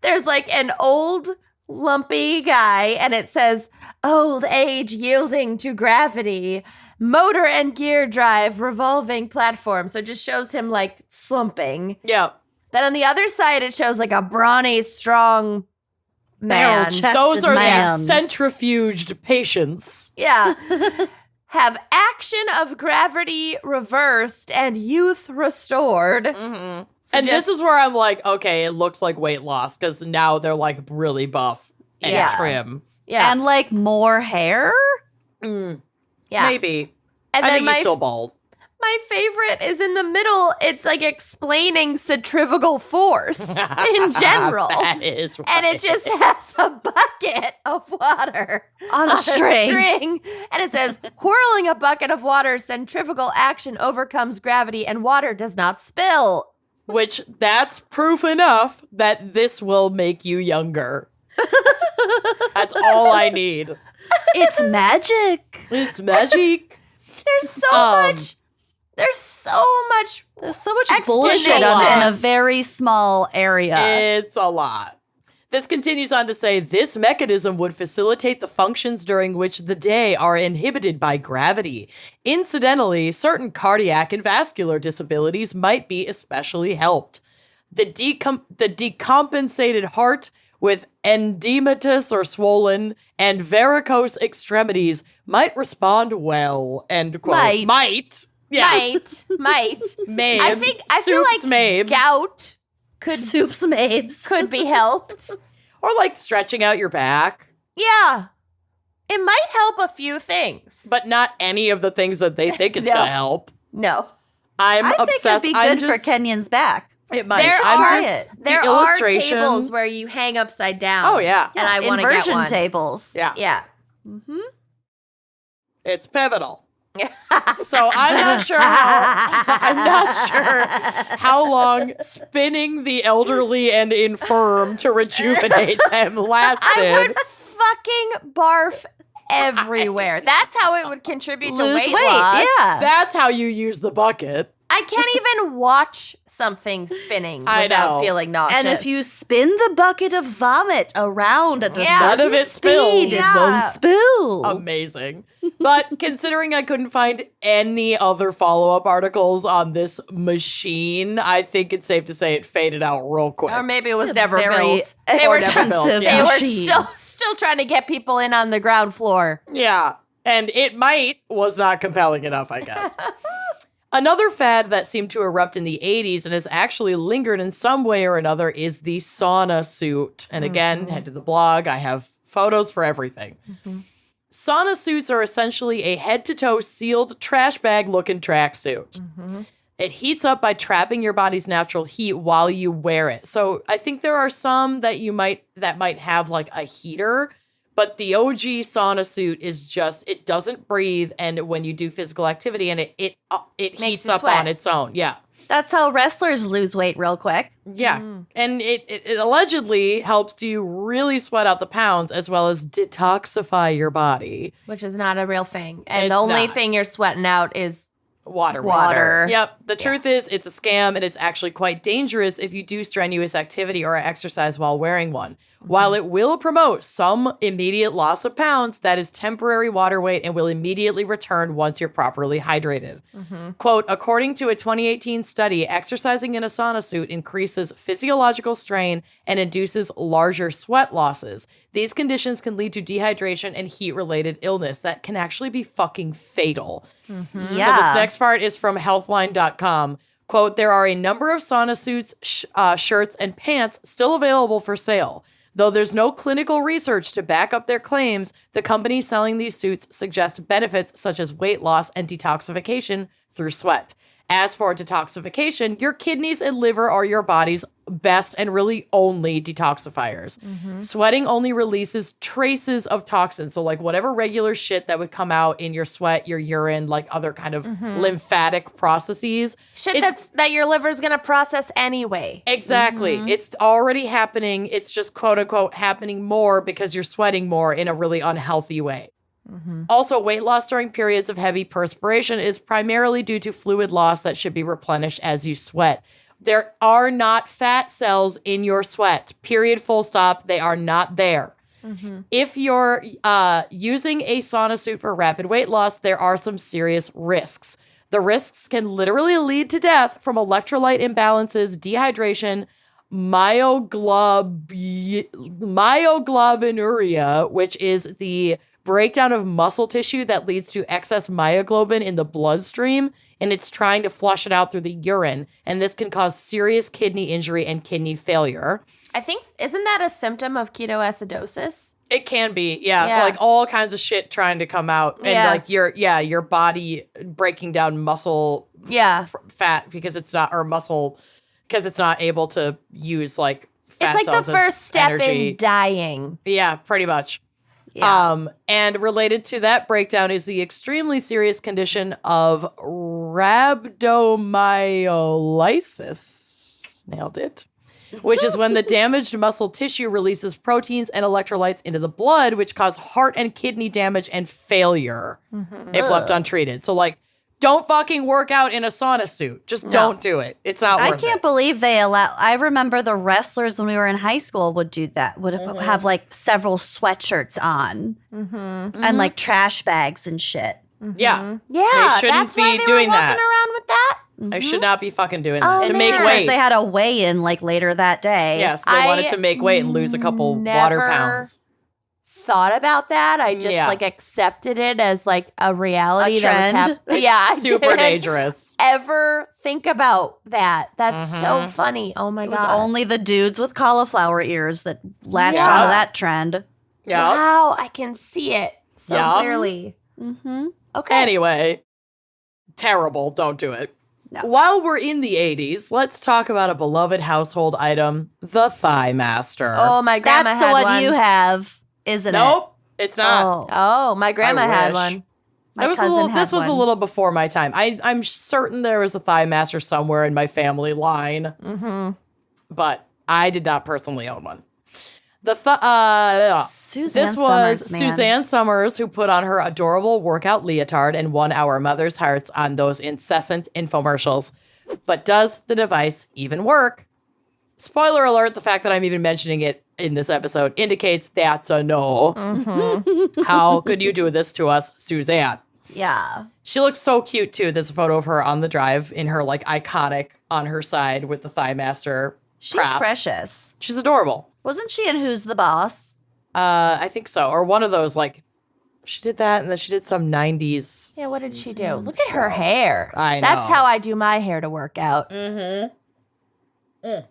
there's like an old lumpy guy and it says, old age yielding to gravity, motor and gear drive revolving platform. So it just shows him like slumping. Yeah. Then on the other side, it shows like a brawny, strong man. Barrel-chested Those are man. the centrifuged patients. Yeah. Have action of gravity reversed and youth restored. Mm-hmm. And this is where I'm like, okay, it looks like weight loss because now they're like really buff and Yeah. trim. Yeah. And like more hair? Mm, yeah. maybe. And I then think he's still bald. my favorite is in the middle. It's like explaining centrifugal force in general. That is right. And it just has a bucket of water On a string. And it says, whirling a bucket of water, centrifugal action overcomes gravity and water does not spill. Which, that's proof enough that this will make you younger. That's all I need. It's magic. It's magic. There's so much. There's so much. There's so much Explanation. bullshit in a very small area. It's a lot. This continues on to say, this mechanism would facilitate the functions during which the day are inhibited by gravity. Incidentally, certain cardiac and vascular disabilities might be especially helped. The decompensated heart with endematous or swollen and varicose extremities might respond well, end quote. Might. Yeah. Might. Mabes. I feel like Mabes. gout could Soups mabes. could be helped. Or like stretching out your back. Yeah. It might help a few things. But not any of the things that they think it's No. gonna help. No. I'm I think obsessed. it'd be good for Kenyon's back. It might. There I'm are just, there the are illustration. tables where you hang upside down. Oh yeah, And I want to get Inversion one. tables. yeah. Yeah. Mm-hmm. It's pivotal. So I'm not sure how long spinning the elderly and infirm to rejuvenate them lasted. I would fucking barf everywhere. That's how it would contribute to Lose weight weight. loss. Yeah. That's how you use the bucket. I can't even watch something spinning I without know. feeling nauseous. And if you spin the bucket of vomit around at a Yeah. None of certain it spills. speed, it Yeah. won't spill. Amazing. But considering I couldn't find any other follow-up articles on this machine, I think it's safe to say it faded out real quick. or maybe it was never Very built. They were, never built, expensive yeah. they were machine. still trying to get people in on the ground floor. Yeah. And it was not compelling enough, I guess. Another fad that seemed to erupt in the 80s and has actually lingered in some way or another is the sauna suit. And again, head to the blog. I have photos for everything. Sauna suits are essentially a head-to-toe sealed trash bag-looking tracksuit. It heats up by trapping your body's natural heat while you wear it. So I think there are some that might have like a heater, but the OG sauna suit is just, it doesn't breathe, and when you do physical activity, and it heats you up sweat. on its own. Yeah. That's how wrestlers lose weight real quick. Yeah. And it allegedly helps you really sweat out the pounds as well as detoxify your body. Which is not a real thing. And It's the only not. thing you're sweating out is Water. Yep. The truth is, it's a scam, and it's actually quite dangerous if you do strenuous activity or exercise while wearing one. While it will promote some immediate loss of pounds, that is temporary water weight and will immediately return once you're properly hydrated. Quote, according to a 2018 study, exercising in a sauna suit increases physiological strain and induces larger sweat losses. These conditions can lead to dehydration and heat-related illness that can actually be fucking fatal. So this next part is from healthline.com. Quote, there are a number of sauna suits, shirts, and pants still available for sale. Though there's no clinical research to back up their claims, the companies selling these suits suggest benefits such as weight loss and detoxification through sweat. As for detoxification, your kidneys and liver are your body's best and really only detoxifiers. Sweating only releases traces of toxins. So like whatever regular shit that would come out in your sweat, your urine, like other kind of lymphatic processes. Shit that your liver's going to process anyway. Exactly. It's already happening. It's just quote unquote happening more because you're sweating more in a really unhealthy way. Also, weight loss during periods of heavy perspiration is primarily due to fluid loss that should be replenished as you sweat. There are not fat cells in your sweat. Period. Full stop. They are not there. If you're using a sauna suit for rapid weight loss, there are some serious risks. The risks can literally lead to death from electrolyte imbalances, dehydration, myoglobinuria, which is the breakdown of muscle tissue that leads to excess myoglobin in the bloodstream, and it's trying to flush it out through the urine, and this can cause serious kidney injury and kidney failure. I think, isn't that a symptom of ketoacidosis? It can be, yeah, like all kinds of shit trying to come out, and like your body breaking down muscle fat because it's not, or muscle because it's not able to use like fat cells. It's like the first step energy. in dying. Yeah, pretty much. Yeah. And related to that breakdown is the extremely serious condition of rhabdomyolysis. Nailed it. Which is when the damaged muscle tissue releases proteins and electrolytes into the blood, which cause heart and kidney damage and failure if left untreated. So, like, don't fucking work out in a sauna suit. Just don't do it. It's not worth it. I can't believe they allow. I remember the wrestlers when we were in high school would do that. Would have like several sweatshirts on and like trash bags and shit. Yeah. Yeah, They shouldn't that's why be they doing were walking that. around with that. I should not be fucking doing that. To And make because weight. they had a weigh-in like later that day. Yes, they wanted to make weight and lose a couple water pounds. Thought about that. I just like accepted it as like a reality A trend. that was happening. Yeah, I Super didn't dangerous. ever think about that. That's so funny. Oh my It god. was only the dudes with cauliflower ears that latched onto that trend. Yeah. Wow, I can see it so clearly. Okay. Anyway, terrible. Don't do it. No. While we're in the 80s, let's talk about a beloved household item, the Thigh Master. Oh, my grandma That's the had one one. you have, isn't it? Nope, it's not. Oh, my grandma I had wish. one. My This cousin had was a one. little before my time. I'm certain there was a Thigh Master somewhere in my family line, but I did not personally own one. Suzanne This was Summers, man. Suzanne Summers who put on her adorable workout leotard and won our mother's hearts on those incessant infomercials. But does the device even work? Spoiler alert, the fact that I'm even mentioning it in this episode indicates that's a no. How could you do this to us, Suzanne? Yeah. She looks so cute, too. There's a photo of her on the drive in her, like, iconic on her side with the Thigh Master She's crap. precious. She's adorable. Wasn't she in Who's the Boss? I think so. Or one of those, like, she did that, and then she did some 90s. Yeah, what did she do? Look at her hair. I know. That's how I do my hair to work out. Getting a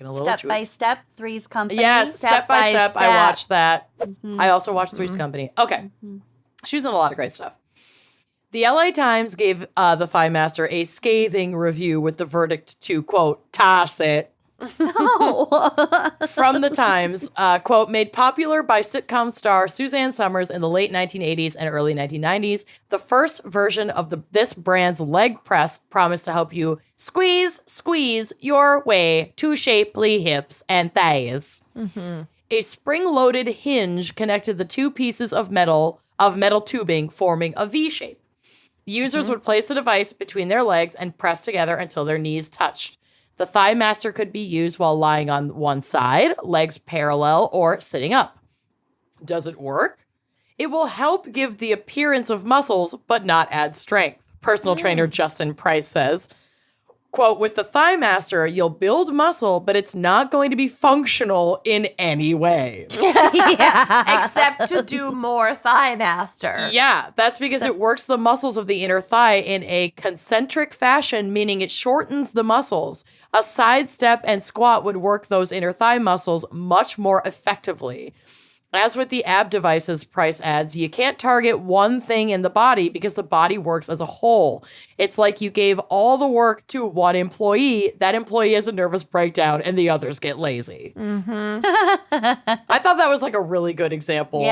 little Step by juice. Step, Three's Company. Yes, Step by Step. I Step. watched that. I also watched Three's Company. Okay. She was in a lot of great stuff. The LA Times gave the Thigh Master a scathing review with the verdict to, quote, toss it. From the Times, quote, made popular by sitcom star Suzanne Summers in the late 1980s and early 1990s, the first version of this brand's leg press promised to help you squeeze your way to shapely hips and thighs. A spring-loaded hinge connected the two pieces of metal tubing, forming a V shape. Users would place the device between their legs and press together until their knees touched. The Thigh Master could be used while lying on one side, legs parallel, or sitting up. Does it work? It will help give the appearance of muscles, but not add strength. Personal trainer Justin Price says, quote, with the Thigh Master, you'll build muscle, but it's not going to be functional in any way. Except to do more Thigh Master. Yeah, that's because it works the muscles of the inner thigh in a concentric fashion, meaning it shortens the muscles. A side step and squat would work those inner thigh muscles much more effectively. As with the ab devices, Price adds, you can't target one thing in the body because the body works as a whole. It's like you gave all the work to one employee. That employee has a nervous breakdown and the others get lazy. I thought that was like a really good example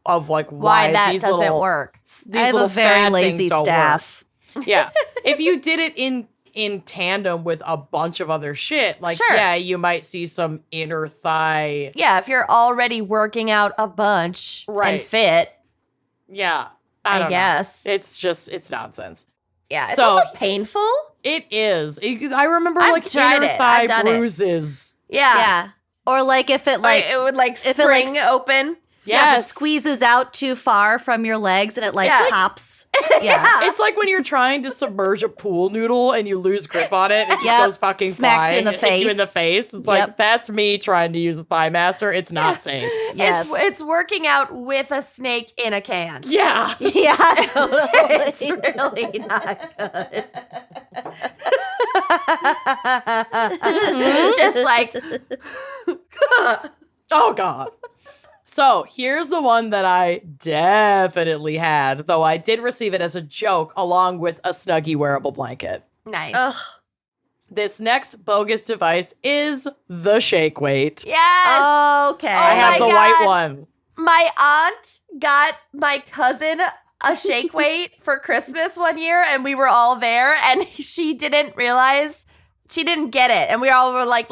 of like why that these doesn't little, work. These I have little a very fad lazy things don't staff. work. Yeah. If you did it in tandem with a bunch of other shit, like, Sure. yeah, you might see some inner thigh. Yeah, if you're already working out a bunch Right. and fit, Yeah. I don't know. guess. It's nonsense. Yeah, it's So- also painful. It is. I remember I've like tried inner it. thigh I've done it. bruises. Yeah. Or like if it Like like it would like if it, spring like, open. if it Yes. squeezes out too far from your legs and it like Yeah. pops. Yeah. It's like when you're trying to submerge a pool noodle and you lose grip on it. It just Yep. goes fucking Smacks flying. you in the It hits you in the face. face. It's like, Yep. that's me trying to use a Thigh Master. It's not safe. Yes. It's working out with a snake in a can. Yeah. Yeah, totally. It's really not good. Just like Oh, God. So here's the one that I definitely had, though I did receive it as a joke along with a Snuggie wearable blanket. nice. Ugh. This next bogus device is the shake weight. Yes. Okay. I Oh have my the God. white one. My aunt got my cousin a shake weight for Christmas one year, and we were all there, and she didn't realize. She didn't get it. And we all were like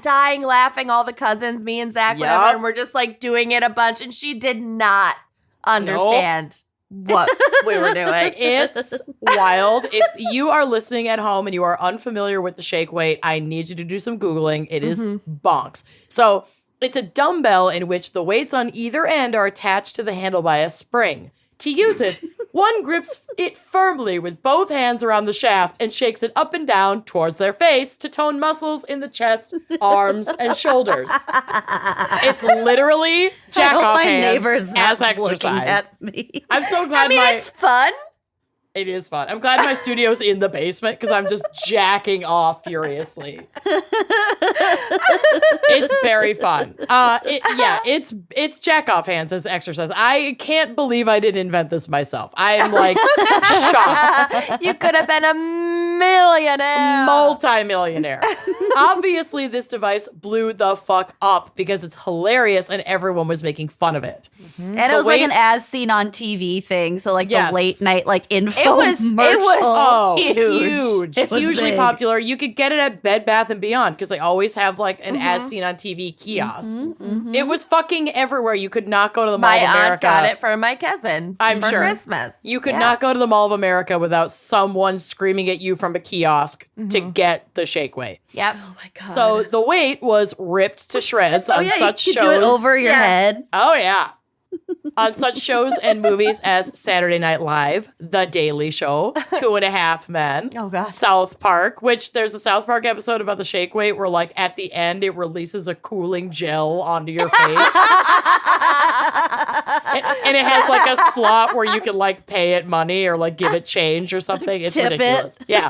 dying laughing, all the cousins, me and Zach, whatever. Yup. And we're just like doing it a bunch. And she did not understand what we were doing. It's wild. If you are listening at home and you are unfamiliar with the shake weight, I need you to do some Googling. It is bonks. So it's a dumbbell in which the weights on either end are attached to the handle by a spring. To use it, one grips it firmly with both hands around the shaft and shakes it up and down towards their face to tone muscles in the chest, arms, and shoulders. It's literally jack I hope off my hands neighbor's as not looking exercise. at me. I'm so glad I mean, it's fun. it is fun. I'm glad my studio's in the basement because I'm just jacking off furiously. It's very fun. It's jack off hands as exercise. I can't believe I didn't invent this myself. I am like shocked. You could have been a millionaire. Multi-millionaire. Obviously, this device blew the fuck up because it's hilarious and everyone was making fun of it. And it was weight- like an as seen on TV thing. So like Yes. the late night like info It was Oh, huge. It was hugely big. popular. You could get it at Bed Bath & Beyond because they always have like an as seen on TV kiosk. It was fucking everywhere. You could not go to the Mall My of America. aunt got it for my cousin I'm for sure. Christmas. You could not go to the Mall of America without someone screaming at you from a kiosk to get the shake weight. Yep. Oh my god. So the weight was ripped to shreds on yeah, such you could shows. do it over your head. Oh, yeah. On such shows and movies as Saturday Night Live, The Daily Show, 2.5 Men, Oh, God. South Park, which there's a South Park episode about the shake weight where, like, at the end, it releases a cooling gel onto your face. and it has, like, a slot where you can, like, pay it money or, like, give it change or something. It's Tip it. ridiculous. Yeah.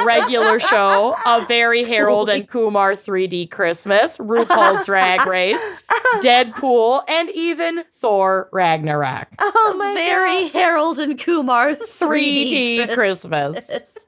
Regular show, A Very Harold and Kumar 3D Christmas, RuPaul's Drag Race, Deadpool, and even Thor Ragnarok. Oh my Very Harold and Kumar 3D Christmas.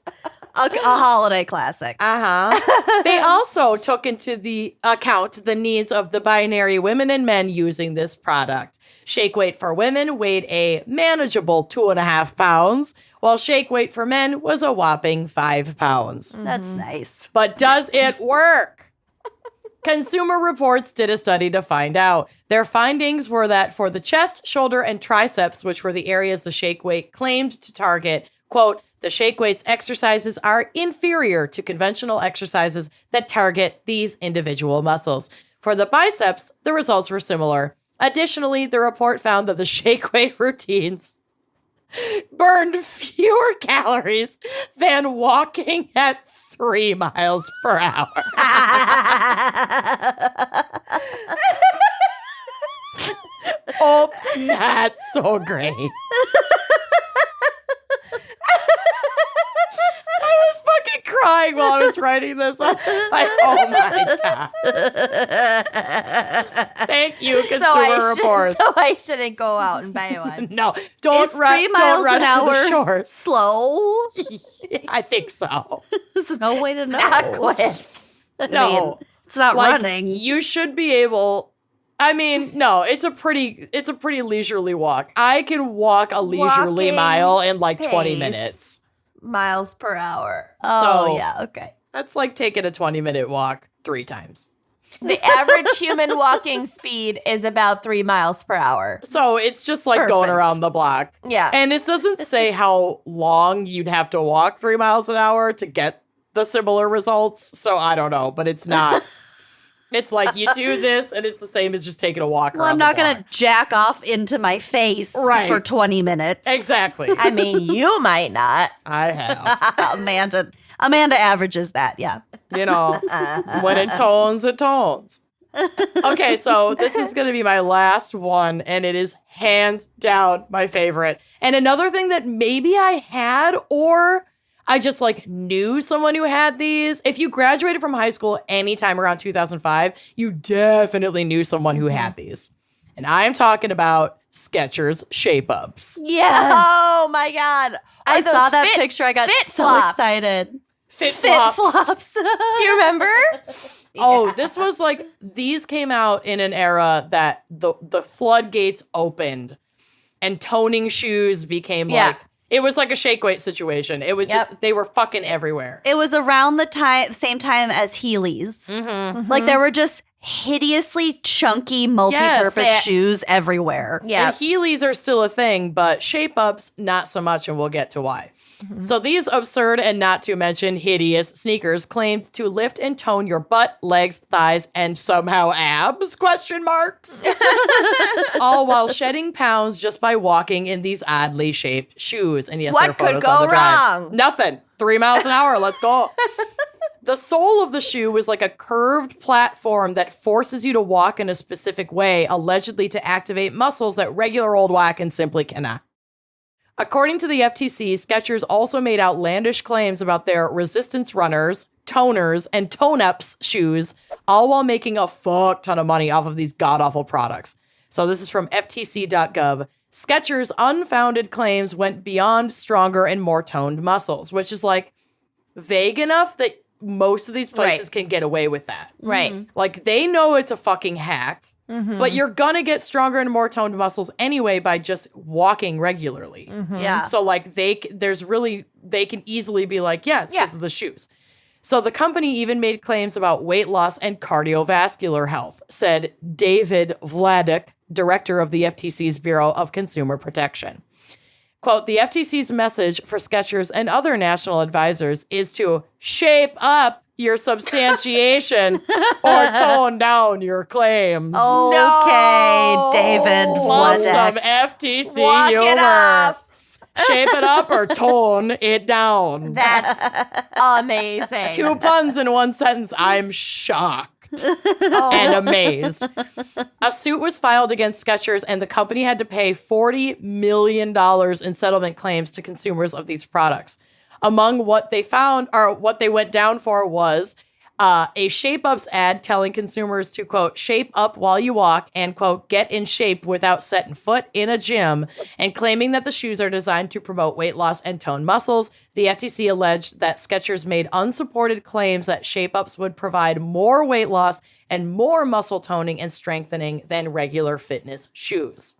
A holiday classic. Uh-huh. They also took into the account the needs of the binary women and men using this product. Shake weight for women weighed a manageable 2.5 pounds, while shake weight for men was a whopping 5 pounds. That's nice. But does it work? Consumer Reports did a study to find out. Their findings were that for the chest, shoulder, and triceps, which were the areas the shake weight claimed to target, quote, The shake weights exercises are inferior to conventional exercises that target these individual muscles. For the biceps, the results were similar. Additionally, the report found that the shake weight routines burned fewer calories than walking at 3 miles per hour. Oh, that's so great. I was fucking crying while I was writing this. I was like, oh my God. Thank you, Consumer Reports. So I shouldn't go out and buy one. No, don't Is 3 miles don't rush an hour to the shorts. slow? I think so. There's no way to know. Not quick. No. It's not Like, running. you should be able. I mean, no, it's a pretty leisurely walk. I can walk a leisurely Walking mile in like 20 pace. minutes. Miles per hour. Oh, so- yeah, okay. That's like taking a 20-minute walk 3 times. The average human walking speed is about 3 miles per hour. So it's just like going Perfect. around the block. Yeah. And it doesn't say how long you'd have to walk 3 miles an hour to get the similar results. So I don't know, but it's not. It's like you do this and it's the same as just taking a walk Well, around I'm the not block. going to jack off into my face Right. for 20 minutes. Exactly. I mean, you might not. I have. Amanda averages that, yeah. You know, when it tones, it tones. Okay, so this is going to be my last one, and it is hands down my favorite. And another thing that maybe I had, or I just like knew someone who had these. If you graduated from high school anytime around 2005, you definitely knew someone who had these. And I'm talking about Skechers Shape-Ups. Yes. Oh my God. I Are those saw that fit- picture. I got fit so flops? excited. Fit Fit flops. flops. Do you remember? Oh, this was like, these came out in an era that the floodgates opened and toning shoes became Yeah. like, it was like a shake weight situation. It was just, they were fucking everywhere. It was around the same time as Heelys. Mm-hmm. Like there were just hideously chunky multi-purpose Yes. shoes everywhere. Yeah. And Heelys are still a thing, but shape-ups, not so much, and we'll get to why. So these absurd and not to mention hideous sneakers claimed to lift and tone your butt, legs, thighs, and somehow abs, question marks. All while shedding pounds just by walking in these oddly shaped shoes. And yes, What there are could photos go on the drive. wrong? Nothing. 3 miles an hour. Let's go. The sole of the shoe was like a curved platform that forces you to walk in a specific way, allegedly to activate muscles that regular old walking simply cannot. According to the FTC, Skechers also made outlandish claims about their resistance runners, toners, and tone-ups shoes, all while making a fuck ton of money off of these god-awful products. So this is from ftc.gov. Skechers' unfounded claims went beyond stronger and more toned muscles, which is like vague enough that most of these places Right. can get away with that. Right. Like, they know it's a fucking hack, but you're gonna get stronger and more toned muscles anyway by just walking regularly. Yeah. So, like, they can easily be like, yeah, it's because of the shoes. So the company even made claims about weight loss and cardiovascular health, said David Vladeck, director of the FTC's Bureau of Consumer Protection. Quote, the FTC's message for Skechers and other national advisors is to shape up your substantiation or tone down your claims. Okay, David Love some Vladeck. FTC Walk humor. it off. Shape it up or tone it down. That's amazing. 2 puns in one sentence. I'm shocked and amazed. A suit was filed against Skechers, and the company had to pay $40 million in settlement claims to consumers of these products. Among what they found, or what they went down for, was a Shape Ups ad telling consumers to, quote, shape up while you walk and, quote, get in shape without setting foot in a gym, and claiming that the shoes are designed to promote weight loss and tone muscles. The FTC alleged that Skechers made unsupported claims that Shape Ups would provide more weight loss and more muscle toning and strengthening than regular fitness shoes.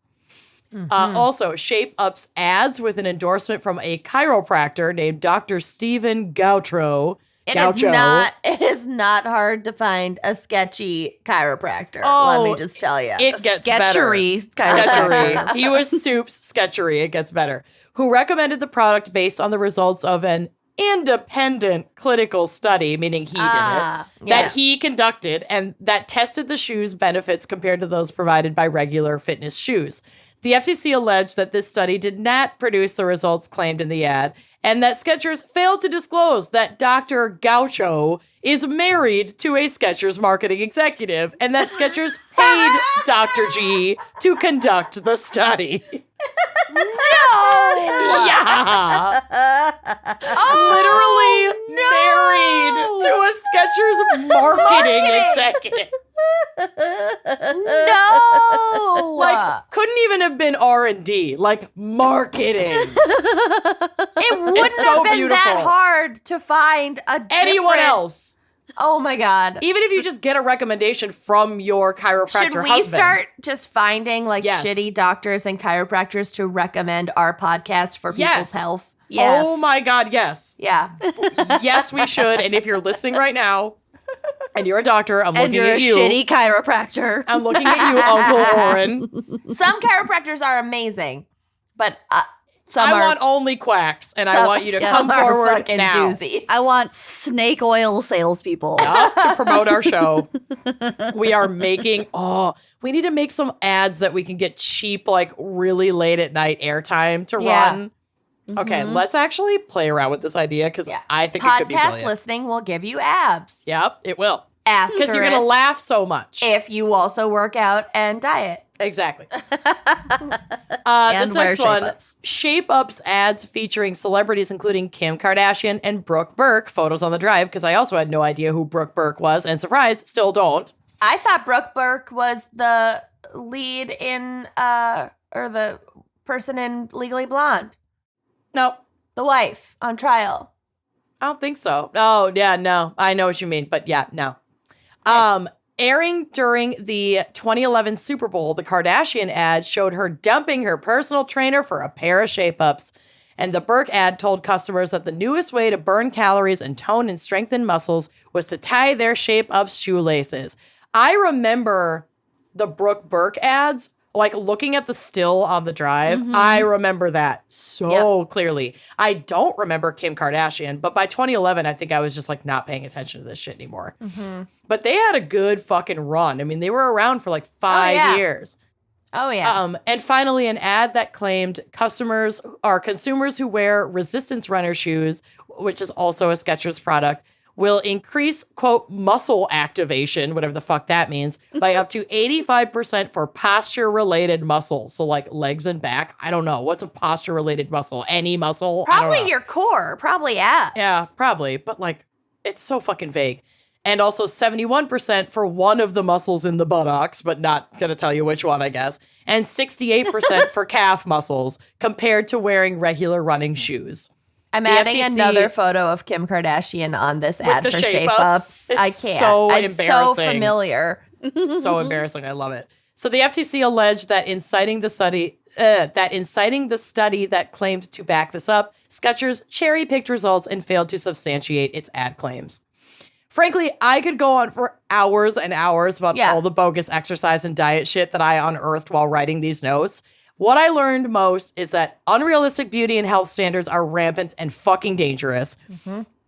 Also, Shape Ups ads with an endorsement from a chiropractor named Dr. Stephen Gautreaux Gaucho. It is not hard to find a sketchy chiropractor. Oh, let me just tell you. It gets Sketchery. better. Sketchery. He was Soup's Sketchery. It gets better. Who recommended the product based on the results of an independent clinical study, meaning he did it, that he conducted and that tested the shoes' benefits compared to those provided by regular fitness shoes. The FTC alleged that this study did not produce the results claimed in the ad, and that Skechers failed to disclose that Dr. Gaucho is married to a Skechers marketing executive, and that Skechers paid Dr. G to conduct the study. No! Yeah. Literally married to a Skechers marketing executive. No! Like, couldn't even have been R&D, like marketing. It wouldn't so have been beautiful. that hard to find Anyone different- else. Oh my God. Even if you just get a recommendation from your chiropractor Should we husband. start just finding like Yes. shitty doctors and chiropractors to recommend our podcast for people's Yes. health? Yes. Oh my God, yes. Yeah. Yes, we should. And if you're listening right now and you're a doctor, I'm And looking you're at a you. shitty chiropractor. I'm looking at you, Uncle Oren. Some chiropractors are amazing, but some I are want only quacks, and I some- want you to some come are forward fucking now doozies. I want snake oil salespeople. to promote our show. We are making, we need to make some ads that we can get cheap, like really late at night airtime to Yeah. run. Okay, let's actually play around with this idea because I think it could be Podcast brilliant. listening will give you abs. Yep, it will. Asterisk Because you're going to laugh so much. if you also work out and diet. Exactly. And This wear next one, shape-ups. Shape-Ups ads featuring celebrities including Kim Kardashian and Brooke Burke, photos on the drive, because I also had no idea who Brooke Burke was, and surprise, still don't. I thought Brooke Burke was the lead in, or the person in Legally Blonde, No, the wife on trial. I don't think so. Oh, yeah, no. I know what you mean, but yeah, no. Airing during the 2011 Super Bowl, the Kardashian ad showed her dumping her personal trainer for a pair of shape-ups. And the Burke ad told customers that the newest way to burn calories and tone and strengthen muscles was to tie their shape-ups shoelaces. I remember the Brooke Burke ads, like looking at the still on the drive. I remember that so clearly. I don't remember Kim Kardashian, but by 2011, I think I was just like not paying attention to this shit anymore. But they had a good fucking run. I mean, they were around for like 5 years. Oh, yeah. And finally, an ad that claimed customers are consumers who wear resistance runner shoes, which is also a Skechers product, will increase, quote, muscle activation, whatever the fuck that means, by up to 85% for posture-related muscles. So like legs and back. I don't know. What's a posture-related muscle? Any muscle? I don't know. Probably your core, probably abs. Yeah, probably. But like, it's so fucking vague. And also 71% for one of the muscles in the buttocks, but not going to tell you which one, I guess. And 68% for calf muscles compared to wearing regular running shoes. I'm The adding FTC another photo of Kim Kardashian on this ad the for shape-ups. shape-ups. I It's can't. so It's so embarrassing. familiar. So embarrassing. I love it. So the FTC alleged that inciting the study that claimed to back this up, Skechers cherry-picked results and failed to substantiate its ad claims. Frankly, I could go on for hours and hours about all the bogus exercise and diet shit that I unearthed while writing these notes. What I learned most is that unrealistic beauty and health standards are rampant and fucking dangerous.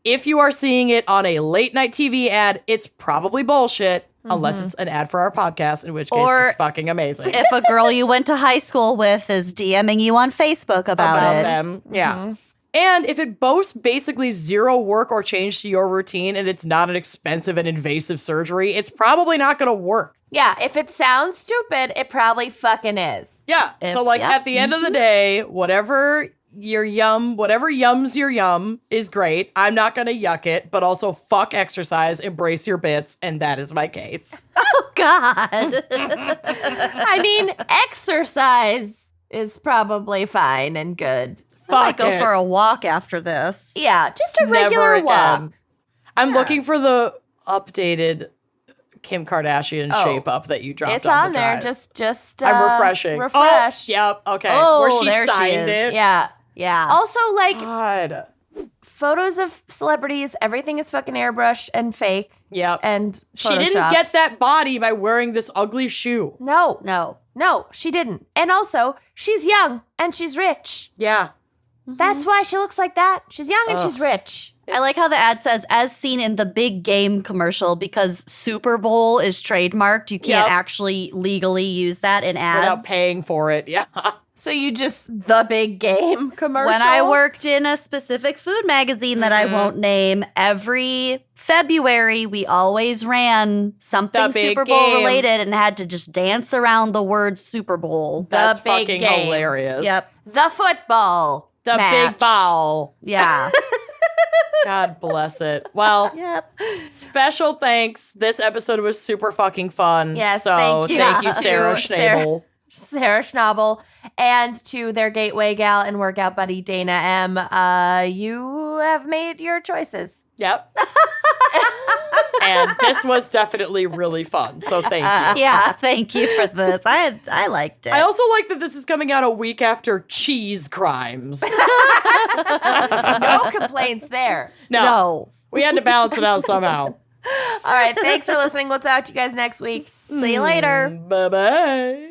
If you are seeing it on a late night TV ad, it's probably bullshit, unless it's an ad for our podcast, in which case it's fucking amazing. If a girl you went to high school with is DMing you on Facebook about it. them. Yeah. And if it boasts basically zero work or change to your routine and it's not an expensive and invasive surgery, it's probably not going to work. Yeah, if it sounds stupid, it probably fucking is. Yeah. So like at the end of the day, whatever yums your yum is great. I'm not going to yuck it, but also fuck exercise, embrace your bits. And that is my case. Oh, God. I mean, exercise is probably fine and good. I might Fuck go it. for a walk after this. Yeah, just a Never regular again. walk. I'm looking for the updated Kim Kardashian shape up that you dropped. It's on on the there. drive. Just I'm refreshing. Refresh. Oh, yep. Okay. Oh, Where she there she signed is. it. Yeah. Yeah. Also, like, God. photos of celebrities, everything is fucking airbrushed and fake. Yep. And She didn't get that body by wearing this ugly shoe. No, she didn't. And also, she's young and she's rich. Yeah. That's why she looks like that. She's young and she's rich. I like how the ad says, as seen in the big game commercial, because Super Bowl is trademarked. You can't actually legally use that in ads. Without paying for it. Yeah. So you just the big game commercial? When I worked in a specific food magazine that I won't name, every February we always ran something Super Bowl game. related and had to just dance around the word Super Bowl. That's big fucking game. hilarious. Yep. The football. The match. big ball. Yeah. God bless it. Well, Yep. special thanks. This episode was super fucking fun. Yes, so thank you. Thank you, Sarah Schnabel. Sarah Schnabel, and to their gateway gal and workout buddy, Dana M. You have made your choices. Yep. And this was definitely really fun. So thank you. Yeah, thank you for this. I liked it. I also like that this is coming out a week after Cheese Crimes. No complaints there. No. We had to balance it out somehow. All right, thanks for listening. We'll talk to you guys next week. See you later. Bye-bye.